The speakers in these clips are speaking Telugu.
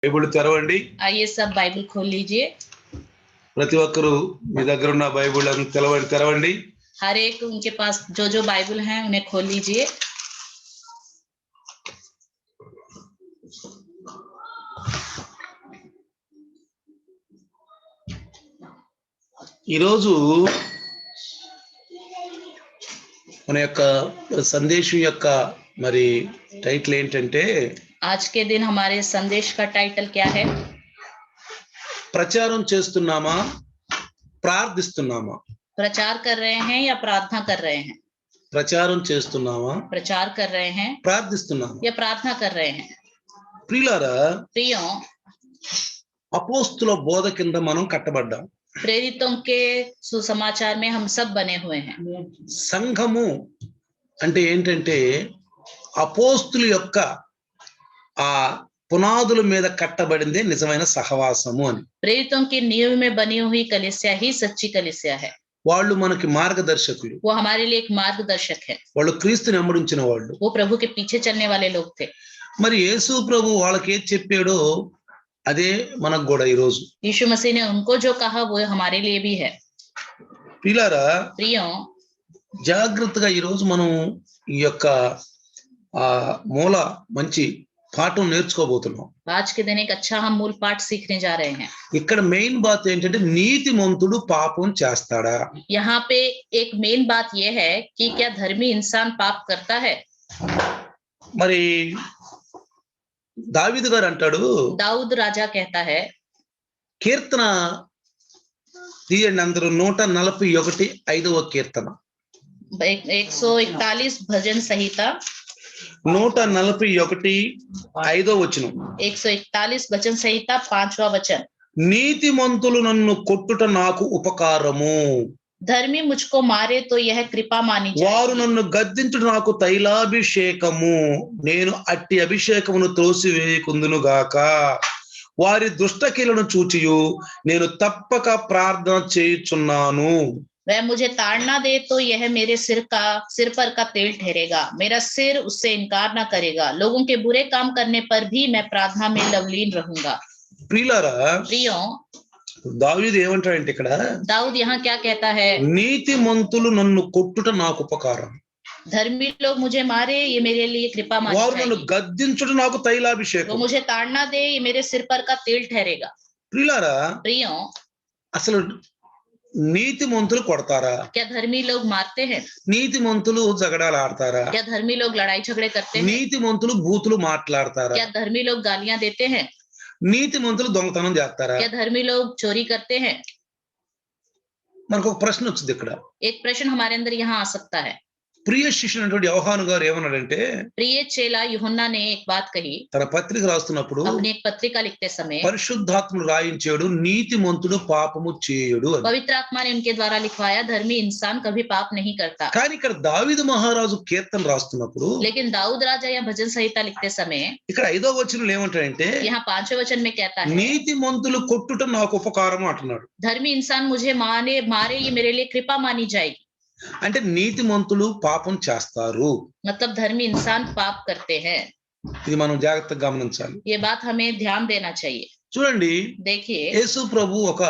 బైబిల్ తెరవండి. आइए सब बाइबल खोल लीजिए। ప్రతి ఒక్కరు మీ దగ్గర ఉన్న బైబిల్లను తెరవండి. हर एक उनके पास जो जो बाइबल हैं उन्हें खोल लीजिए। ఈరోజు మన యొక్క సందేశం యొక్క మరి టైటిల్ ఏంటంటే, आज के दिन हमारे संदेश का टाइटल क्या है? ప్రచారం చేస్తున్నామా, ప్రార్థిస్తున్నామా? प्रचार कर रहे हैं या प्रार्थना कर रहे हैं? ప్రచారం చేస్తున్నామా, प्रचार कर रहे हैं, ప్రార్థిస్తున్నామా? या प्रार्थना कर रहे हैं? ప్రియులారా, प्रियों, అపోస్తుల బోధ కింద మనం కట్టబడ్డాం. प्रेरितों के सुसमाचार में हम सब बने हुए हैं। సంఘము అంటే ఏంటంటే, అపోస్తుల యొక్క ఆ పునాదుల మీద కట్టబడిందే నిజమైన సహవాసము అని. प्रेरितों की नींव में बनी हुई कलीसिया ही सच्ची कलीसिया है। వాళ్ళు మనకి మార్గదర్శకులు. वो हमारे लिए एक मार्गदर्शक है। వాళ్ళు క్రీస్తుని వెంబడించిన వాళ్ళు. वो प्रभु के पीछे चलने वाले लोग थे। మరి యేసు ప్రభు వాళ్ళకి ఏది చెప్పాడో అదే మనకు కూడా ఈ రోజు. यीशु मसीह ने उनको जो कहा वो हमारे लिए भी है। ప్రియులారా, प्रियों, జాగ్రత్తగా ఈ రోజు మనం ఈ యొక్క మూల మంచి పాఠం నేర్చుకోబోతున్నాం. आज के दिन एक अच्छा हम मूल पाठ सीखने जा रहे हैं। ఇక్కడ మెయిన్ బాత్ ఏంటంటే, నీతిమంతుడు పాపం చేస్తాడా? यहाँ पे एक मेन बात यह है कि क्या धर्मी इंसान पाप करता है? మరి దావీదు గారు అంటాడు, दाऊद राजा कहता है, కీర్తన తీయండి అందరూ, 141 కీర్తన, 141 भजन संहिता, 141 141 वचन संहिता 5वां वचन। నీతిమంతులు నన్ను కొట్టుట నాకు ఉపకారము, धर्मी मुझको मारे तो यह कृपा मानी వారు जाएगी। నన్ను గద్దించుట నాకు తైలాభిషేకము, నేను అట్టి అభిషేకమును త్రోసివేయకుందును గాక. వారి దుష్టక్రియలను చూచియు నేను తప్పక ప్రార్థన చేయుచున్నాను. वह मुझे ताड़ना दे तो यह मेरे सिर पर का तेल ठहरेगा। मेरा सिर उससे इनकार न करेगा। लोगों के बुरे काम करने पर भी मैं प्रार्थना में लवलीन रहूंगा। ప్రియులారా, प्रियों, దావీదు ఏమంటాడంటే ఇక్కడ, दाऊद यहाँ क्या कहता है? నీతిమంతులు నన్ను కొట్టుట నాకు ఉపకారం, धर्मी लोग मुझे मारे ये मेरे लिए कृपा मानी వారు నన్ను जाएगी। గద్దించుట నాకు वो తైలాభిషేకం. मुझे ताड़ना दे ये मेरे सिर पर का तेल ठहरेगा। ప్రియులారా, प्रियों, అసలు నీతిమంతులు కొడతారా? क्या धर्मी लोग मारते हैं? నీతిమంతులు జగడాలు ఆడతారా? क्या धर्मी लोग लड़ाई झगड़े करते हैं? నీతిమంతులు బూతులు మాట్లాడతారా? क्या धर्मी लोग गालियां देते हैं? నీతిమంతులు దొంగతనం చేస్తారా? क्या धर्मी लोग चोरी करते हैं? మనకు ఒక ప్రశ్న వచ్చింది ఇక్కడ. एक प्रश्न हमारे अंदर यहाँ आ सकता है। ప్రియ శిష్యునటువంటి యోహాను గారు ఏమన్నాడంటే, प्रिय चेला यूहन्ना ने एक बात कही తన పత్రిక రాస్తున్నప్పుడు, अपनी एक पत्रिका लिखते समय, పరిశుద్ధాత్ముడు రాయించాడు, నీతిమంతుడు పాపము చేయడు అని. पवित्र आत्मा ने उनके द्वारा लिखवाया धर्मी इंसान कभी पाप नहीं करता। కానీ ఇక్కడ దావీదు మహారాజు కీర్తన రాస్తున్నప్పుడు, लेकिन दाऊद राजा या भजन संहिता लिखते समय ఇక్కడ 5వ వచనంలో ఏమంటాడంటే, यहाँ 5वें वचन में कहता है, నీతిమంతులు కొట్టుట నాకు ఉపకారం అంటున్నాడు. धर्मी इंसान मुझे मारे ये मेरे लिए कृपा मानी जाएगी। అంటే నీతిమంతులు పాపం చేస్తారు. मतलब धर्मी इंसान पाप करते हैं। ఇది మనం జాగ్రత్తగా గమనించాలి. ये बात हमें ध्यान देना चाहिए। చూడండి, देखिए, యేసు ప్రభు ఒక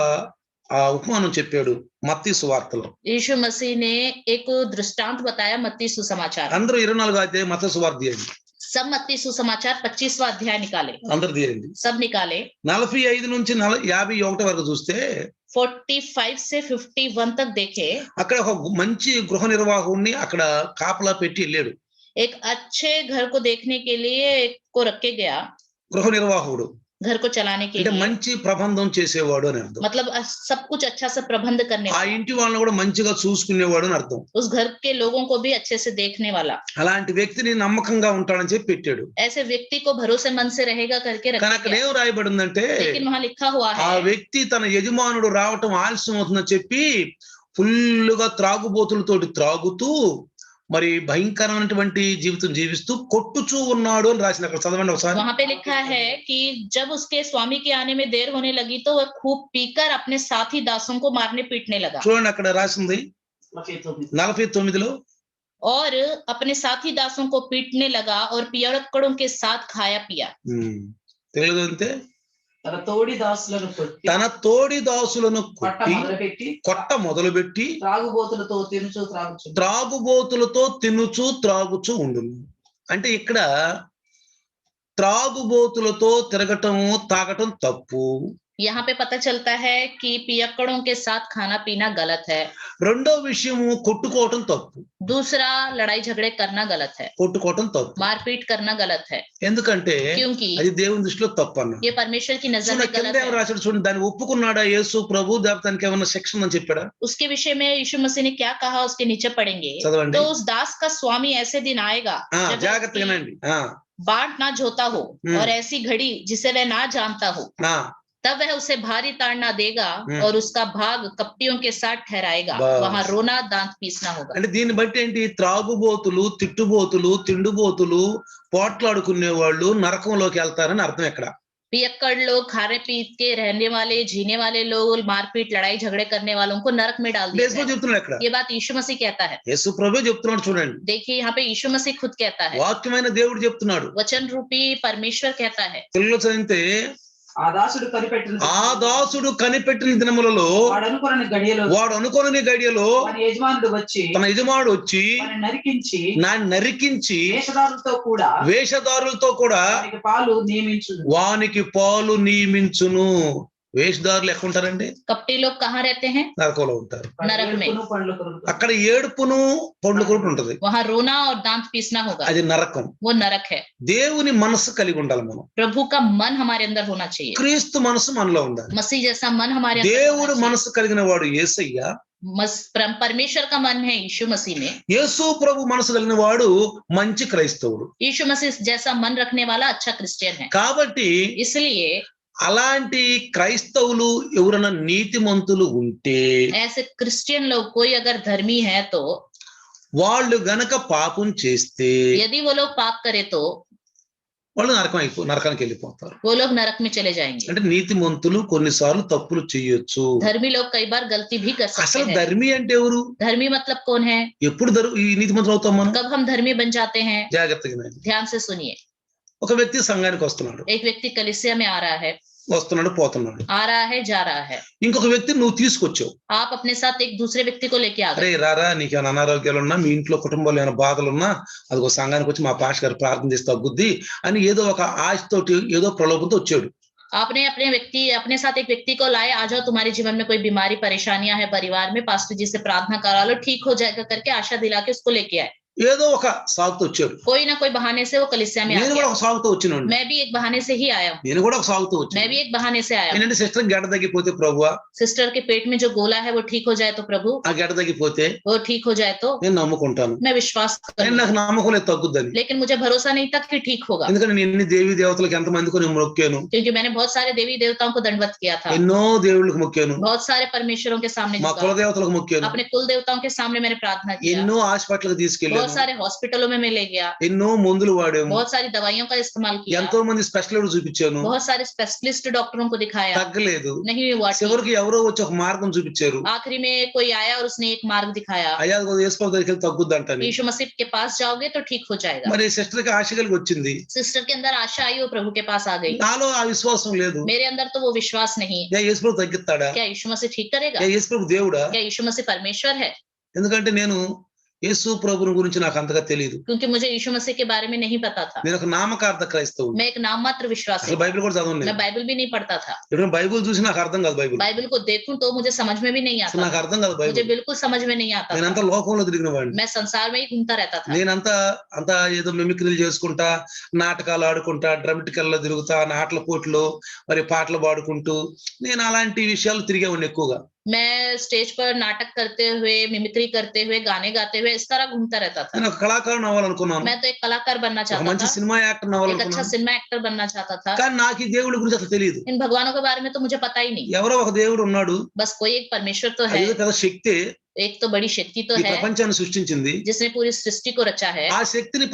ఉపమానం చెప్పాడు మత్తయి సువార్తలో. यीशु मसीह ने एक दृष्टांत बताया मत्ती सुसमाचार। అందరూ 24 అధ్యాయం మత్తయి సువార్త తీయండి. सब मत्ती सुसमाचार 25वां अध्याय निकाले। అందరూ తీయండి. सब निकाले। 45 నుంచి 51 వరకు చూస్తే, 45 से 51 तक देखे, అక్కడ ఒక మంచి గృహ నిర్వాహకుడిని అక్కడ కాపలా పెట్టి వెళ్ళాడు. एक अच्छे घर को देखने के लिए एक को रख के गया। గృహ నిర్వాహకుడు घर को चलाने के అంటే लिए, మంచి ప్రబంధం చేసేవాడు అని అర్థం. मतलब सब कुछ अच्छा से प्रबंध करने ఆ वाला, ఇంటి వాళ్ళని కూడా మంచిగా చూసుకునేవాడు అని అర్థం. उस घर के लोगों को भी अच्छे से देखने वाला, అలాంటి వ్యక్తిని నమ్మకంగా ఉంటాడని చెప్పి పెట్టాడు. ऐसे व्यक्ति को भरोसेमंद से रहेगा करके కానీ रखा అక్కడ गया। ఏం రాయబడిందంటే, लेकिन वहां लिखा हुआ ఆ है, వ్యక్తి తన యజమానుడు రావటం ఆలస్యం అవుతుందని చెప్పి ఫుల్లుగా త్రాగుబోతులతోటి త్రాగుతూ మరి భయంకరమైనటువంటి జీవితం జీవిస్తూ కొట్టుచూ ఉన్నాడు అని రాసిన. అక్కడ చదవండి ఒకసారి. वहां पे लिखा है कि जब उसके स्वामी के आने में देर होने लगी तो वह खूब पीकर अपने साथी दासों को मारने पीटने लगा। చూడండి, అక్కడ రాసింది 49లో, और अपने साथी दासों को पीटने लगा और पियक्कड़ों के साथ खाया पिया। తెలుగు అంతే తన తోడి దాసులను కొట్టి తన తోడి దాసులను పట్ట కొట్టి మొదలుపెట్టి కొట్ట మొదలుపెట్టి త్రాగుబోతులతో తినుచు త్రాగుచు త్రాగుబోతులతో తినుచు త్రాగుచు ఉండును. అంటే ఇక్కడ త్రాగుబోతులతో తిరగటము తాగటం తప్పు. यहाँ पे पता चलता है कि पियक्कड़ों के साथ खाना पीना गलत है। రెండో విషయము కొట్టుకోవటం తప్పు. दूसरा, लड़ाई झगड़े करना गलत है, కొట్టుకోవటం తప్పు. मारपीट करना गलत है, ఎందుకంటే क्योंकि అది దేవుని దృష్టిలో తప్పు అన్న. ये परमेश्वर की नजर में కింద गलत ఏమో है। రాశాడు చూడండి, దాన్ని ఒప్పుకున్నాడా యేసు ప్రభు, దానికి ఏమన్నా శిక్ష ఉందని చెప్పాడా? उसके विषय में यीशु मसीह ने क्या कहा उसके नीचे पढ़ेंगे। చదవండి. तो उस दास का स्वामी ऐसे दिन आएगा जब జాగ్రత్తగా उसकी వినండి. बाट ना जोता हो और ऐसी घड़ी जिसे वह ना जानता हो, तब वह उसे भारी ताड़ना देगा और उसका भाग कपटियों के साथ ठहराएगा, वहां रोना दांत पीसना होगा। అంటే దీన్ని బట్టి ఏంటి? త్రాగుబోతులు, తిట్టుబోతులు, తిండుబోతులు, పోట్లాడుకునే వాళ్ళు నరకంలోకి వెళ్తారని అర్థం ఇక్కడ. पियक्कड़ लोग, खाने पीत के रहने वाले, जीने वाले लोग, मारपीट लड़ाई झगड़े करने वालों को नरक में डाल दिया యేసు చెప్తున్నాడు ఇక్కడ. ये बात यीशु मसीह कहता है। యేసు ప్రభు చెప్తున్నాడు చూడండి. देखिए यहाँ पे यीशु मसीह खुद कहता है, వాక్యమైన దేవుడు చెప్తున్నాడు. वचन रूपी परमेश्वर कहता है। తెలుగులో చదివితే ఆ దాసుడు కనిపెట్టిన ఆ దాసుడు కనిపెట్టిన దినములలో వాడు అనుకోని గడియలో మన యజమానుడు వచ్చి తన యజమానుడు వచ్చి నరికించి వేషధారులతో కూడా వానికి పాలు నియమించును. వేషధారులు ఎక్కడ ఉంటారండి? कपटी लोग कहाँ रहते हैं? నరకంలో ఉంటారు. नरक में। అక్కడ ఏడుపును పండ్లు కొరుకు ఉంటది. वहाँ रोना और दांत पीसना होगा, అది నరకం. वो नरक है। దేవుని మనసు కలిగి ఉండాలి మనం. प्रभु का मन हमारे अंदर होना चाहिए, క్రీస్తు మనసు మనలో ఉండాలి. मसीह जैसा मन हमारे अंदर దేవుడు होना మనసు కలిగిన వాడు యేసయ్య. चाहिए। परमेश्वर का मन है यीशु मसीह में। యేసు ప్రభు మనసు కలిగిన వాడు మంచి క్రైస్తవుడు. यीशु मसीह जैसा मन रखने वाला अच्छा क्रिश्चियन है। కాబట్టి इसलिए అలాంటి క్రైస్తవులు ఎవరైనా నీతిమంతులు ఉంటే, ऐसे क्रिश्चियन लोग कोई अगर धर्मी है तो, వాళ్ళు గనక పాపం చేస్తే यदि वो लोग पाप करे तो వాళ్ళు నరకానికి వెళ్ళిపోతారు. वो लोग नरक में चले जाएंगे। అంటే నీతిమంతులు కొన్నిసార్లు తప్పులు చేయొచ్చు. धर्मी लोग कई बार गलती भी कर सकते అసలు हैं। ధర్మి అంటే ఎవరు? धर्मी मतलब कौन है? ఎప్పుడు ఈ నీతిమంతులు అవుతాం మనం? कब हम धर्मी बन जाते हैं? జాగ్రత్తగా వినండి. ध्यान से सुनिए। ఒక వ్యక్తి సంఘానికి వస్తున్నాడు, एक व्यक्ति कलीसिया में आ रहा है, వస్తున్నాడు పోతున్నాడు. आ रहा है, जा रहा है। ఇంకొక వ్యక్తి నువ్వు తీసుకొచ్చావు. आप अपने साथ एक दूसरे व्यक्ति को लेके आ అరే गए। రారా, నీకేమైనా అనారోగ్యాలు ఉన్నా, మీ ఇంట్లో కుటుంబంలో ఏమైనా బాధలు ఉన్నా, అదిగో సంఘానికి వచ్చి మా పాస్టర్ గారు ప్రార్థన చేస్తే తగ్గుద్ది అని ఏదో ఒక ఆశతోటి ఏదో ప్రలోభంతో వచ్చాడు. आपने अपने साथ एक व्यक्ति को लाए, आ जाओ, तुम्हारे जीवन में कोई बीमारी परेशानियां है परिवार में, पास्टर जी से प्रार्थना करा लो, ठीक हो जाएगा करके आशा दिला के उसको लेके आए। ఏదో ఒక సాగుతూ వచ్చాడు. कोई ना कोई बहाने से वो कलीसिया में आ నేను కూడా गया। ఒక సాగుతూ వచ్చినాడు. मैं भी एक बहाने से ही आया हूँ। నేను కూడా ఒక సాగుతూ मैं వచ్చాను. भी एक बहाने से आया हूँ। ఏంటంటే సిస్టర్ గడ్డ తగ్గిపోతే ప్రభువా, सिस्टर के पेट में जो गोला है वो ठीक हो जाए तो प्रभु, ఆ గడ్డ తగ్గిపోతే वो ठीक हो जाए तो నేను నమ్ముకుంటాను. मैं विश्वास నేను करूँ, నాకు నమ్మకం లేదు తగ్గుద్దని. लेकिन मुझे भरोसा नहीं था कि ठीक होगा, ఎందుకంటే నేను ఎన్ని దేవి దేవతలకు ఎంతమందికి నేను మొక్కాను, क्योंकि मैंने बहुत सारे देवी देवताओं को दंडवत किया था, ఎన్నో దేవుళ్ళకి మొక్కాను, बहुत सारे परमेश्वरों के सामने మా झुका, కుల దేవతలకు మొక్కాను, अपने कुल देवताओं के सामने मैंने प्रार्थना किया, ఎన్నో హాస్పిటల్కి बहुत తీసుకెళ్ళాను, सारे हॉस्पिटलों में मैं ले गया, ఎన్నో మందులు వాడాము, बहुत सारी दवाइयों का इस्तेमाल किया, ఎంతో మంది స్పెషలిస్ట్ చూపించాను, बहुत सारे स्पेशलिस्ट डॉक्टरों को दिखाया, తగ్గలేదు. नहीं हुआ ठीक। చివరికి ఎవరో వచ్చి ఒక మార్గం చూపించారు. आखिरी में कोई आया और उसने एक मार्ग दिखाया, అయ్యా యేసుప్రభు దగ్గరికి వెళ్ళి తగ్గుద్దంటని. यीशु मसीह के पास जाओगे तो ठीक हो जाएगा। మరి సిస్టర్ కి ఆశ కలిగి వచ్చింది. सिस्टर के अंदर आशा आई, वो प्रभु के पास आ गई। నాలో ఆ విశ్వాసం లేదు. मेरे अंदर तो वो विश्वास नहीं। యా యేసుప్రభు తగ్గిస్తాడా? क्या यीशु मसीह ठीक करेगा? యా యేసుప్రభు దేవుడా? क्या यीशु मसीह परमेश्वर है? ఎందుకంటే నేను యేసు ప్రభుని గురించి నాకు అంతగా తెలియదు. क्योंकि मुझे यीशु मसीह के बारे में नहीं पता था। నేను ఒక నామకార్థ క్రైస్తవుడు. मैं एक नाम मात्र विश्वासी, అసలు బైబిల్ కూడా చదవను मैं నేను. बाइबल भी नहीं पढ़ता था। ఎప్పుడైనా బైబిల్ చూసి నాకు అర్థం కాదు. బైబిల్ बाइबल को देखूं तो मुझे समझ में भी नहीं అసలు आता, నాకు అర్థం కాదు मुझे బైబిల్. बिल्कुल समझ में नहीं आता నేనంతా था। లోకంలో తిరిగిన వాడిని. मैं संसार में ही घूमता रहता था। నేనంతా ఏదో మిమిక్రీలు చేసుకుంటా, నాటకాలు ఆడుకుంటా, డ్రమటికల్లో తిరుగుతా, నాటల పోట్లు, మరి పాటలు పాడుకుంటూ నేను అలాంటి విషయాలు తిరిగేవాడిని ఎక్కువగా. मैं स्टेज पर नाटक करते हुए, मिमिक्री करते हुए, गाने गाते हुए इस तरह घूमता रहता था। నేను ఒక కళాకారుని అవ్వాలనుకున్నాను. मैं तो एक कलाकार बनना ఒక चाहता మంచి था, సినిమా యాక్టర్ एक अच्छा అవ్వాలనుకున్నాను. सिनेमा एक्टर बनना चाहता था। కానీ నాకు ఈ దేవుడి గురించి అసలు తెలియదు. इन भगवानों के बारे में तो मुझे पता ही नहीं। ఎవరో ఒక దేవుడు ఉన్నాడు, बस कोई एक परमेश्वर तो है, అదేదో పెద్ద శక్తి एक तो बड़ी शक्ति तो ఈ है ప్రపంచాన్ని సృష్టించింది. जिसने पूरी सृष्टि को रचा है। ఆ శక్తిని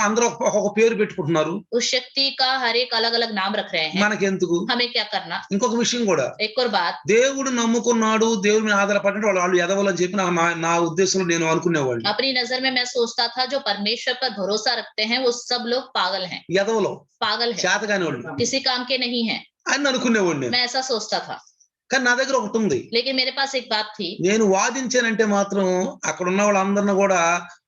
అందరూ ఒక పేరు పెట్టుకుంటున్నారు. उस शक्ति का हर एक अलग अलग नाम रख रहे हैं, మనకెందుకు? हमें क्या करना। ఇంకొక విషయం కూడా, एक और बात, దేవుడు నమ్ముకున్నాడు, దేవుడి మీద ఆధారపడిన వాళ్ళు ఎదవాలని చెప్పి నా ఉద్దేశంలో నేను అనుకునేవాడిని. अपनी नजर में मैं सोचता था जो परमेश्वर पर भरोसा रखते हैं वो सब लोग पागल हैं, ఎదవలో पागल है, చేతగాని వాళ్ళు. किसी काम के नहीं है। అని అనుకునేవాడిని నేను. मैं ऐसा सोचता था, కానీ నా దగ్గర ఒకటి ఉంది. लेकिन मेरे पास एक बात थी, నేను వాదించానంటే మాత్రం అక్కడ ఉన్న వాళ్ళందరిని కూడా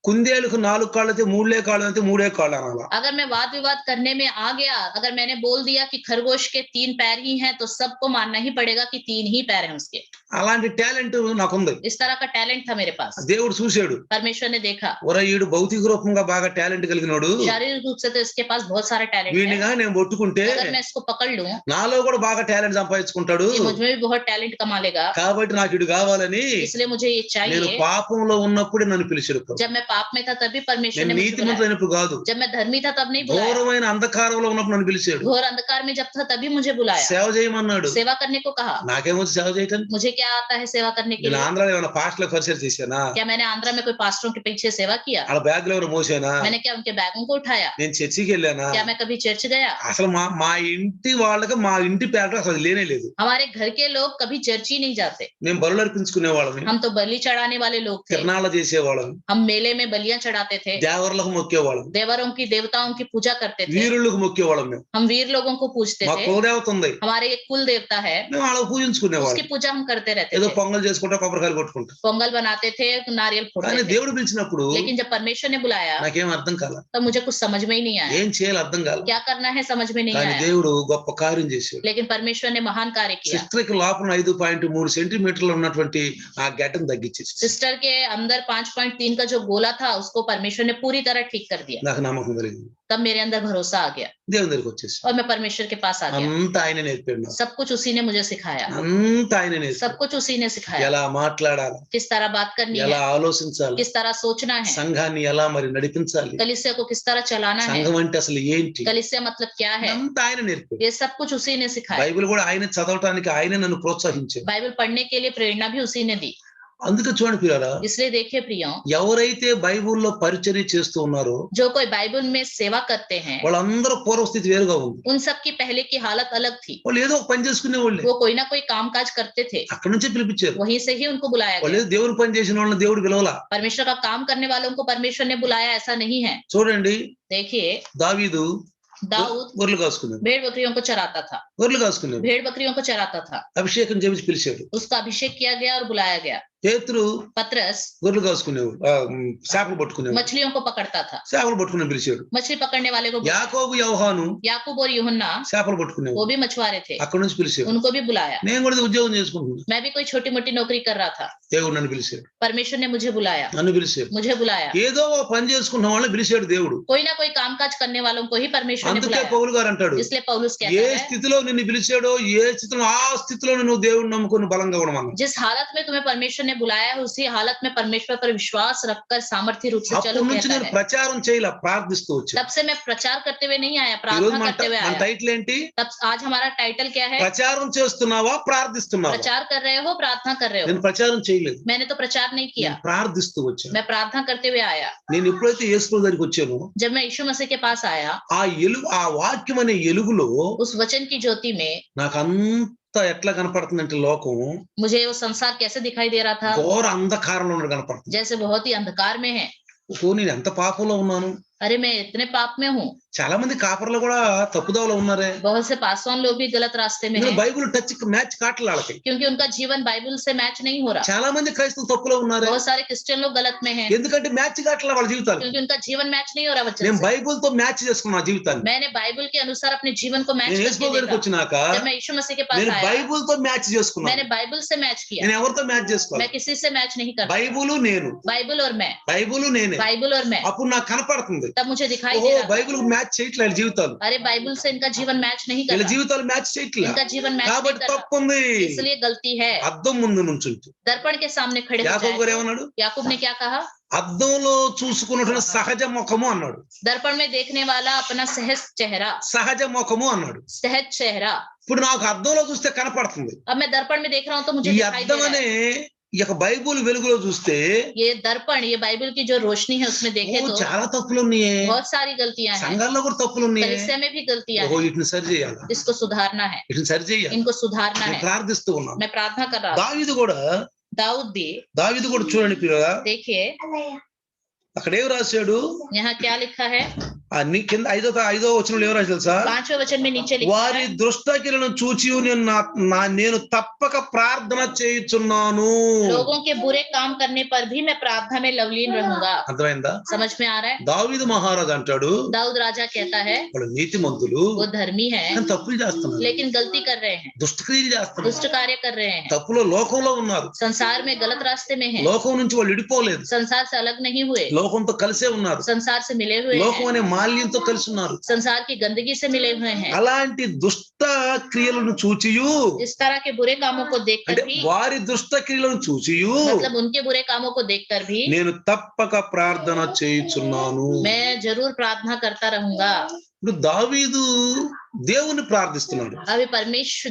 కుందేలుకు 4 కాళ్ళు అయితే 3 కాళ్ళు అయితే 3 కాళ్ళు అనాలా. अगर मैं वाद विवाद करने में आ गया, अगर मैंने बोल दिया कि खरगोश के 3 पैर ही हैं, तो सबको मानना ही पड़ेगा कि 3 ही पैर हैं उसके। అలాంటి టాలెంట్ నాకుంది. इस तरह का टैलेंट था मेरे पास। దేవుడు చూశాడు, परमेश्वर ने देखा, ఒరేయ్ ఈడు భౌతిక రూపంగా బాగా టాలెంట్ కలిగినోడు, शारीरिक रूप से तो इसके पास बहुत सारा टैलेंट వీడినిగా है, నేను పట్టుకుంటే अगर मैं इसको पकड़ लूं, నాలో కూడా బాగా టాలెంట్ సంపాదించుకుంటాడు, ये मुझ में भी बहुत टैलेंट कमा लेगा, కాబట్టి నాకు ఇడు కావాలని इसलिए मुझे ये నేను चाहिए। పాపంలో ఉన్నప్పుడే నన్ను పిలిచాడు ప్రభు. जब मैं पाप में था तभी परमेश्वर నేను ने मुझे నీతిమంతుడు बुलाया, అయినప్పుడు కాదు, जब मैं धर्मी था तब नहीं बुलाया, ఘోరమైన అంధకారంలో ఉన్నప్పుడు నన్ను పిలిచాడు. घोर अंधकार में जब था तभी मुझे बुलाया, సేవ చేయమన్నాడు. सेवा करने को कहा। నాకేమొచ్చు సేవ చేయటం? मुझे क्या आता है सेवा करने के నేను लिए? ఆంధ్రాలో ఏమైనా పాస్టర్లకు పరిచయం చేశానా? क्या मैंने आंध्रा में कोई पास्टरों के पीछे सेवा किया? వాళ్ళ బ్యాగ్ లో ఏమైనా మోసానా? मैंने क्या उनके बैगों को उठाया? నేను చర్చికి వెళ్ళానా? क्या मैं कभी चर्च गया? అసలు మా ఇంటి వాళ్ళకి మా ఇంటి పేట అసలు లేనే లేదు. हमारे घर के लोग कभी चर्च ही नहीं जाते। మేము బలులు అర్పించుకునే వాళ్ళని, हम तो बलि चढ़ाने वाले लोग थे, తిరణాలు చేసేవాళ్ళని, हम मेले में बलियां चढ़ाते थे, దేవరులకు మొక్కేవాళ్ళం, देवरों की देवताओं की पूजा करते थे, వీరులకు మొక్కేవాళ్ళం. మేము हम वीर लोगों को पूजते మా थे, కులదేవత ఉంది, हमारे एक कुल देवता है, మేము వాళ్ళకి उसकी పూజించుకునేవాళ్ళం. पूजा हम करते रहते ఏదో थे, పొంగల్ చేసుకుంటా కొబ్బరికాయలు కొట్టుకుంటా. पोंगल बनाते थे, नारियल కానీ फोड़ते थे। దేవుడు పిలిచినప్పుడు लेकिन जब परमेश्वर ने बुलाया నాకేం అర్థం కాల, तब मुझे कुछ समझ में ही नहीं आया, ఏం చేయాలి అర్థం కాల. क्या करना है समझ में नहीं కానీ आया। దేవుడు గొప్ప కార్యం చేశాడు. लेकिन परमेश्वर ने महान कार्य किया। సిస్టర్ కి లోపల 5.3 సెంటీమీటర్లు ఉన్నటువంటి ఆ గడ్డను తగ్గించేసి सिस्टर के अंदर 5.3 का जो गोला था उसको परमेश्वर ने पूरी तरह ठीक कर दिया। నాకు నమ్మకం కలిగింది. तब मेरे अंदर भरोसा आ गया దేవుని దగ్గరికి వచ్చేసి और मैं परमेश्वर के पास आ गया। అంతా ఆయన నేర్పాడు నాకు. सब कुछ उसी ने मुझे सिखाया, అంతా ఆయన నేర్పాడు. सब कुछ उसी ने सिखाया, ఎలా మాట్లాడాలి, किस तरह बात करनी ఎలా है, ఆలోచించాలి, किस तरह सोचना है, సంఘాన్ని ఎలా మరి నడిపించాలి, कलीसिया को किस तरह चलाना है, సంఘం అంటే అసలు ఏంటి, कलीसिया मतलब क्या है, అంతా ఆయన నేర్పాడు. ये सब कुछ उसी ने सिखाया। బైబిల్ కూడా ఆయన చదవటానికి ఆయన నన్ను ప్రోత్సహించాడు. बाइबल पढ़ने के लिए प्रेरणा भी उसी ने दी। అందుకే చూడండి ప్రియులారా, इसलिए देखिए प्रियो, ఎవరైతే బైబిల్లో పరిచర్య చేస్తూ ఉన్నారో जो कोई बाइबल में सेवा करते हैं వాళ్ళందరూ పూర్వస్థితి వేరుగా ఉంది. उन सब की पहले की हालत अलग थी। వాళ్ళు ఏదో ఒక పని చేసుకునే వాళ్ళే, वो कोई ना कोई काम काज करते थे, అక్కడి నుంచే పిలిపించారు. वहीं से ही उनको बुलाया వాళ్ళు गया। ఏదో దేవుని పని చేసిన వాళ్ళని దేవుడు పిలవలా. परमेश्वर का काम करने वालों को परमेश्वर ने बुलाया, ऐसा नहीं है। చూడండి, देखिए దావీదు दाऊद గొర్రెలు కాసుకున్నాడు, भेड़ बकरियों को चराता था, గొర్రెలు కాసుకున్నాడు, भेड़ बकरियों को चराता था, అభిషేకం చేపించి పిలిచాడు. उसका अभिषेक किया गया और बुलाया गया। పేతురు पतरस గొర్రెలు కాసుకునేవాడు, చేపలు పట్టుకునేవాడు, मछलियों को पकड़ता था, చేపలు పట్టుకుని పిలిచాడు. मछली पकड़ने वाले को बुलाया। యాకోబు యోహాను याकूब और यूहन्ना చేపలు वो పట్టుకునేవాడు, भी मछुआरे थे, అక్కడి నుంచి పిలిచాడు. उनको भी बुलाया। నేను కూడా ఉద్యోగం చేసుకుంటున్నాను, मैं भी कोई छोटी मोटी नौकरी कर रहा था, దేవుడు నన్ను పిలిచాడు, परमेश्वर ने मुझे बुलाया, నన్ను పిలిచాడు. मुझे बुलाया। ఏదో ఓ పని చేసుకున్న వాళ్ళని పిలిచాడు దేవుడు. कोई ना कोई कामकाज करने वालों को ही परमेश्वर ने అందుకే बुलाया। పౌలు గారు అంటాడు, इसलिए पौलुस ఏ कहता है, స్థితిలో నిన్ను పిలిచాడో ఏ స్థితిలో ఆ స్థితిలో నువ్వు దేవుడిని నమ్ముకొని బలంగా ఉండమన్నా. जिस हालत में तुम्हें परमेश्वर ने बुलाया है उसी हालत में परमेश्वर पर विश्वास रखकर सामर्थ्य रूप से అప్పటి चलो నుంచి कहता నేను है। ప్రచారం చేయలే, ప్రార్థిస్తూ వచ్చాను. तब से मैं प्रचार करते हुए नहीं आया, ఈ రోజు प्रार्थना మన करते हुए మన आया। టైటిల్ ఏంటి? तब आज हमारा टाइटल क्या है? ప్రచారం చేస్తున్నావా ప్రార్థిస్తున్నావా? प्रचार कर रहे हो, प्रार्थना कर रहे हो। నేను ప్రచారం చేయలేదు, मैंने तो प्रचार नहीं किया, నేను ప్రార్థిస్తూ వచ్చాను. मैं प्रार्थना करते हुए आया। నేను ఎప్పుడైతే యేసు ప్రభు దగ్గరికి వచ్చానో जब मैं यीशु मसीह के पास आया, ఆ వాక్యం అనే ఎలుగులో उस वचन की ज्योति में నాకు అంతా ఎట్లా కనపడుతుందంటే లోకం मुझे वो संसार कैसे दिखाई दे रहा था, ఘోర అంధకారంలో ఉన్నట్టు కనపడుతుంది. जैसे बहुत ही अंधकार में है। నేను ఎంత పాపంలో ఉన్నాను. अरे मैं इतने पाप में हूँ। చాలా మంది కాపర్లు కూడా తప్పుదోవలో ఉన్నారే. बहुत से पासवान लोग भी गलत रास्ते में हैं, బైబిల్ టచ్ మ్యాచ్ కావట్లేదు వాళ్ళకి. क्योंकि उनका जीवन बाइबल से मैच नहीं हो रहा। చాలా మంది క్రైస్తవులు తప్పులో ఉన్నారే, बहुत सारे क्रिश्चियन लोग गलत में हैं, ఎందుకంటే మ్యాచ్ కావట్లేదు వాళ్ళ జీవితాలు. क्योंकि उनका जीवन मैच नहीं हो रहा वचन నేను से। బైబిల్ తో మ్యాచ్ చేసుకున్నా జీవితాన్ని. मैंने बाइबल के अनुसार अपने जीवन को मैच నేను యేసు करके ప్రభు దగ్గరికి देखा। వచ్చినాక जब मैं यीशु मसीह के पास నేను आया, బైబిల్ తో మ్యాచ్ చేసుకున్నాను. मैंने बाइबल से मैच किया। నేను ఎవరితో మ్యాచ్ చేసుకోవాలి? मैं किसी से मैच नहीं करता, బైబిల్ నేను, बाइबल और मैं, బైబిల్ నేనే. बाइबल और मैं। అప్పుడు నాకు కనపడుతుంది, तब मुझे दिखाई ఓహో दे रहा था, బైబిల్ మ్యాచ్ చేయట్లేదు జీవితాలు, अरे बाइबल से इनका जीवन मैच नहीं कर వీళ్ళ रहा, జీవితాలు మ్యాచ్ చేయట్లేదు. इनका जीवन मैच नहीं కాబట్టి कर रहा, తప్పు ఉంది. इसलिए गलती है। అద్దం ముందు నుంచుంటూ दर्पण के सामने खड़े हो యాకోబు గారు जाए। ఏమన్నాడు? याकूब ने क्या कहा? అద్దంలో చూసుకున్నటువంటి సహజ ముఖము అన్నాడు, दर्पण में देखने वाला अपना सहज चेहरा, సహజ ముఖము అన్నాడు. सहज चेहरा। ఇప్పుడు నాకు అద్దంలో చూస్తే కనపడుతుంది. अब मैं दर्पण में देख रहा हूँ तो मुझे ఈ दिखाई दे అద్దం रहा అనే है। ఈ యొక్క బైబుల్ వెలుగులో చూస్తే ये दर्पण, ये बाइबल की जो रोशनी है उसमें देखे तो చాలా తప్పులు ఉన్నాయి. बहुत सारी गलतियां हैं, సంఘాల్లో కూడా తప్పులు ఉన్నాయి. कलीसिया में भी गलतियां ఓహో हैं, వీటిని సరి చేయాలి, इसको सुधारना है, వీటిని సరి చేయాలి. इनको सुधारना నేను है। ప్రార్థిస్తూ ఉన్నాను. मैं प्रार्थना कर रहा हूँ। దావీదు కూడా दाऊद भी చూడండి పిల్లగా, देखिए అక్కడ ఏం రాశాడు? यहाँ क्या लिखा है? కింద ఐదో వచనంలో ఏమో రాసి తెలుసా? 5वें वचन में नीचे लिखा వారి है, దుష్టక్రియలను చూచి నేను తప్పక ప్రార్థన చేయుచున్నాను. लोगों के बुरे काम करने पर भी मैं प्रार्थना में लवलीन रहूंगा। అర్థమైందా? समझ में आ रहा है? దావీదు మహారాజు అంటాడు, दाऊद राजा कहता है వాళ్ళు నీతిమంతులు, वो धर्मी है కానీ తప్పులు చేస్తున్నారు, लेकिन गलती कर रहे हैं, దుష్టక్రియలు చేస్తున్నారు, दुष्ट कार्य कर रहे हैं, తప్పులో లోకంలో ఉన్నారు, संसार में गलत रास्ते में हैं, లోకం నుంచి వాళ్ళు విడిపోలేదు, संसार से अलग नहीं हुए, లోకంతో కలిసే ఉన్నారు, संसार से मिले हुए లోకం हैं, అనే మాలిన్యంతో కలిసి ఉన్నారు. संसार की गंदगी से मिले हुए हैं। అలాంటి దుష్ట క్రియలను చూచియు, इस तरह के बुरे कामों को देखकर అంటే भी, వారి దుష్ట క్రియలను చూచియు मतलब उनके बुरे कामों को देखकर भी నేను తప్పక ప్రార్థన చేయుచున్నాను. मैं जरूर प्रार्थना करता रहूंगा। ఇప్పుడు దావీదు దేవుని ప్రార్థిస్తున్నాడు. अभी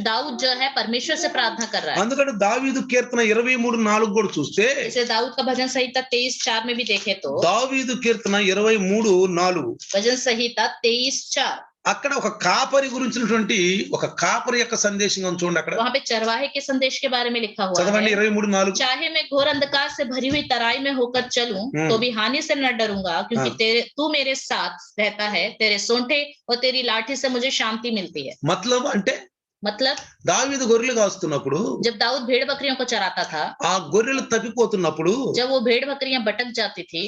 दाऊद जो है परमेश्वर से प्रार्थना कर रहा है। అందుకని దావీదు కీర్తన 23:4 కూడా చూస్తే, जैसे दाऊद का भजन संहिता 23:4 में भी देखे तो దావీదు కీర్తన 23:4 भजन संहिता 23:4 అక్కడ ఒక కాపరి గురించినటువంటి ఒక కాపరి యొక్క సందేశం ఉంది చూడండి. అక్కడ वहां पे चरवाहे के संदेश के बारे में लिखा हुआ చదవండి है, 23:4. चाहे मैं घोर अंधकार से भरी हुई तराई में होकर चलूं तो भी हानि से न डरूंगा, क्योंकि तू मेरे साथ रहता है, तेरे सोंठे और तेरी लाठी से मुझे शांति मिलती है। అంటే मतलब దావీదు గొర్రెలు కాస్తున్నప్పుడు, जब दाऊद भेड़ बकरियों को चराता था, ఆ గొర్రెలు తప్పిపోతున్నప్పుడు जब वो भेड़ बकरियां भटक जाती थी,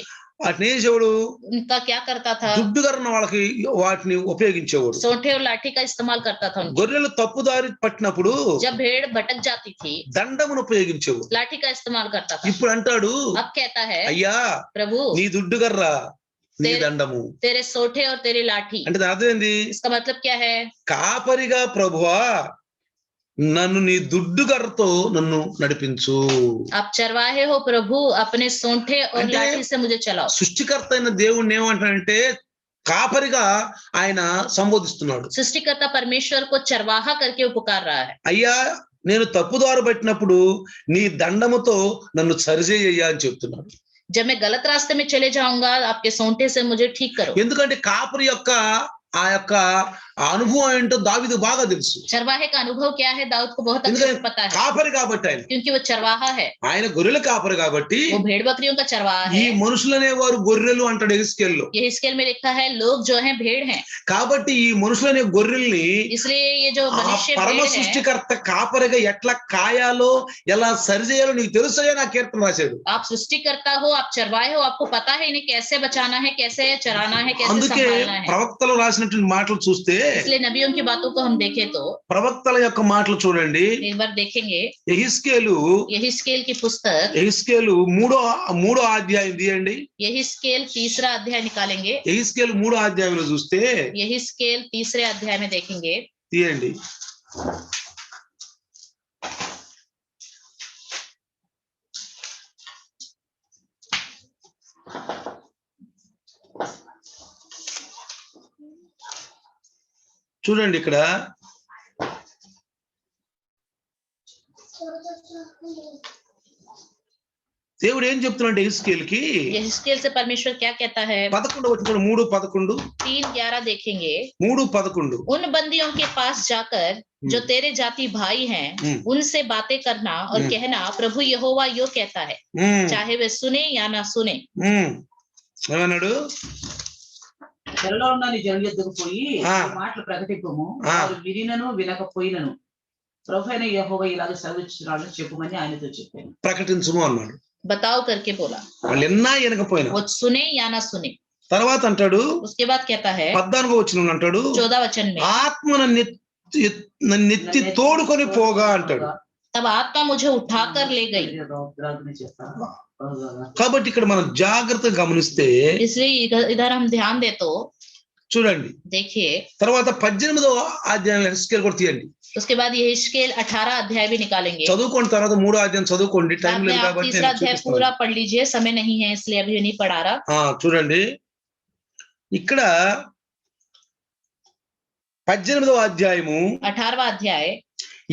అటనేసేవాడు उनका क्या करता था, దుడ్డుగరన్న వాళ్ళకి వాటిని ఉపయోగించేవాడు. सोंठे और लाठी का इस्तेमाल करता था उनके। గొర్రెలు తప్పుదారి పట్టినప్పుడు जब भेड़ भटक जाती थी, దండమును ఉపయోగించేవాడు. लाठी का इस्तेमाल करता था। ఇప్పుడు అంటాడు, अब कहता है, అయ్యా प्रभु నీ దుడ్డుగర్ర, నీ దండము. तेरे सोठे और तेरी लाठी, అంటే దాని అర్థం ఏంది? इसका मतलब क्या है? కాపరిగా ప్రభువా నన్ను నీ దుడ్డుగర్రతో నన్ను నడిపించు. आप चरवाहे हो प्रभु, अपने सोंठे और అంటే लाठी से मुझे चलाओ। సృష్టికర్త అయిన దేవుణ్ణి ఏమంటాడంటే కాపరిగా ఆయన సంబోధిస్తున్నాడు. सृष्टिकर्ता परमेश्वर को चरवाहा करके वो पुकार रहा है। అయ్యా నేను తప్పుదారు పట్టినప్పుడు నీ దండముతో నన్ను సరిచేయ్యా అని చెప్తున్నాడు. जब मैं गलत रास्ते में चले जाऊंगा, आपके सोंठे से मुझे ठीक करो। ఎందుకంటే కాపరి యొక్క ఆ యొక్క అనుభవం ఏంటో దావీదు బాగా తెలుసు. चरवाहे का अनुभव क्या है दाऊद को बहुत अच्छे से पता है, కాపరి కాబట్టి ఆయన, क्योंकि वो चरवाहा है, ఆయన గొర్రెల కాపరి కాబట్టి वो भेड़ बकरियों का चरवाहा ఈ है। మనుషులనే వారు గొర్రెలు అంటాడు ఎహెజ్కేలులో. ये हिस्केल में लिखा है लोग जो हैं भेड़ हैं, కాబట్టి ఈ మనుషులనే గొర్రెల్ని इसलिए ये जो ఆ मनुष्य పరమ भेड़ है, సృష్టికర్త కాపరిగా ఎట్లా కాయాలో ఎలా సరిచేయాలో నీకు తెలుసయ్యా నా కీర్తన రాశాడు. आप सृष्टिकर्ता हो, आप चरवाहे हो, आपको पता है इन्हें कैसे बचाना है, कैसे चराना है, कैसे అందుకే संभालना है। ప్రవక్తలు రాసినటువంటి మాటలు చూస్తే, इसलिए नबियों की बातों को हम देखें तो ప్రవక్తల యొక్క మాటలు చూడండి. एक बार देखेंगे, ఎహెజ్కేలు यही स्केल की पुस्तक, ఎహెజ్కేలు మూడో అధ్యాయం తీయండి. यही स्केल 3रा अध्याय निकालेंगे, ఎహెజ్కేలు 3వ అధ్యాయంలో చూస్తే यही स्केल 3रे अध्याय में देखेंगे। తీయండి. చూడండి ఇక్కడ దేవుడు ఏం చెప్తున్నాడు ఎహెజ్కేలుకి? यही स्केल से परमेश्वर क्या कहता है? 11 వచ్చిన 3:11 3:11 देखेंगे। 3:11 उन बंदियों के पास जाकर जो तेरे जाति भाई हैं, उनसे बातें करना और कहना, प्रभु यहोवा यो कहता है, चाहे वे सुने या ना सुने। ఏమన్నాడు? చెరలో ఉన్న నీ జనుల యొద్దకు పోయి ఆ. ఈ మాటలు ప్రకటింపము, ఆ. వారు వినినను వినకపోయినను ప్రభువైన యెహోవా ఇలాగ సెలవిస్తున్నాడు చెప్పమని ఆయనతో చెప్పాను. ప్రకటించుము అన్నాడు. बताओ करके बोला, వాళ్ళు ఎన్నా వినకపోయినా. वो सुने या ना सुने। తర్వాత అంటాడు, उसके बाद कहता है 14వ వచనంలో అంటాడు, 14 वचन में, ఆత్మను నెత్తి తోడుకొని పోగా అంటాడు. तब आत्मा मुझे उठाकर ले गई। ద్రాగ్ని చేస్తా కాబట్టి ఇక్కడ మనం జాగ్రత్తగా గమనిస్తే इसलिए इधर हम ध्यान दे तो చూడండి. देखिए, తర్వాత 18వ అధ్యాయం ఎహెజ్కేలు కూడా తీయండి. उसके बाद ये हिस्केल 18 अध्याय भी निकालेंगे। చదువుకోండి, తర్వాత 3వ అధ్యాయం చదువుకోండి. టైం बाद में లేదు आप కాబట్టి 3रा अध्याय पूरा पढ़ लीजिए, समय नहीं है इसलिए अभी नहीं पढ़ा रहा। చూడండి ఇక్కడ 18వ అధ్యాయము 18वां अध्याय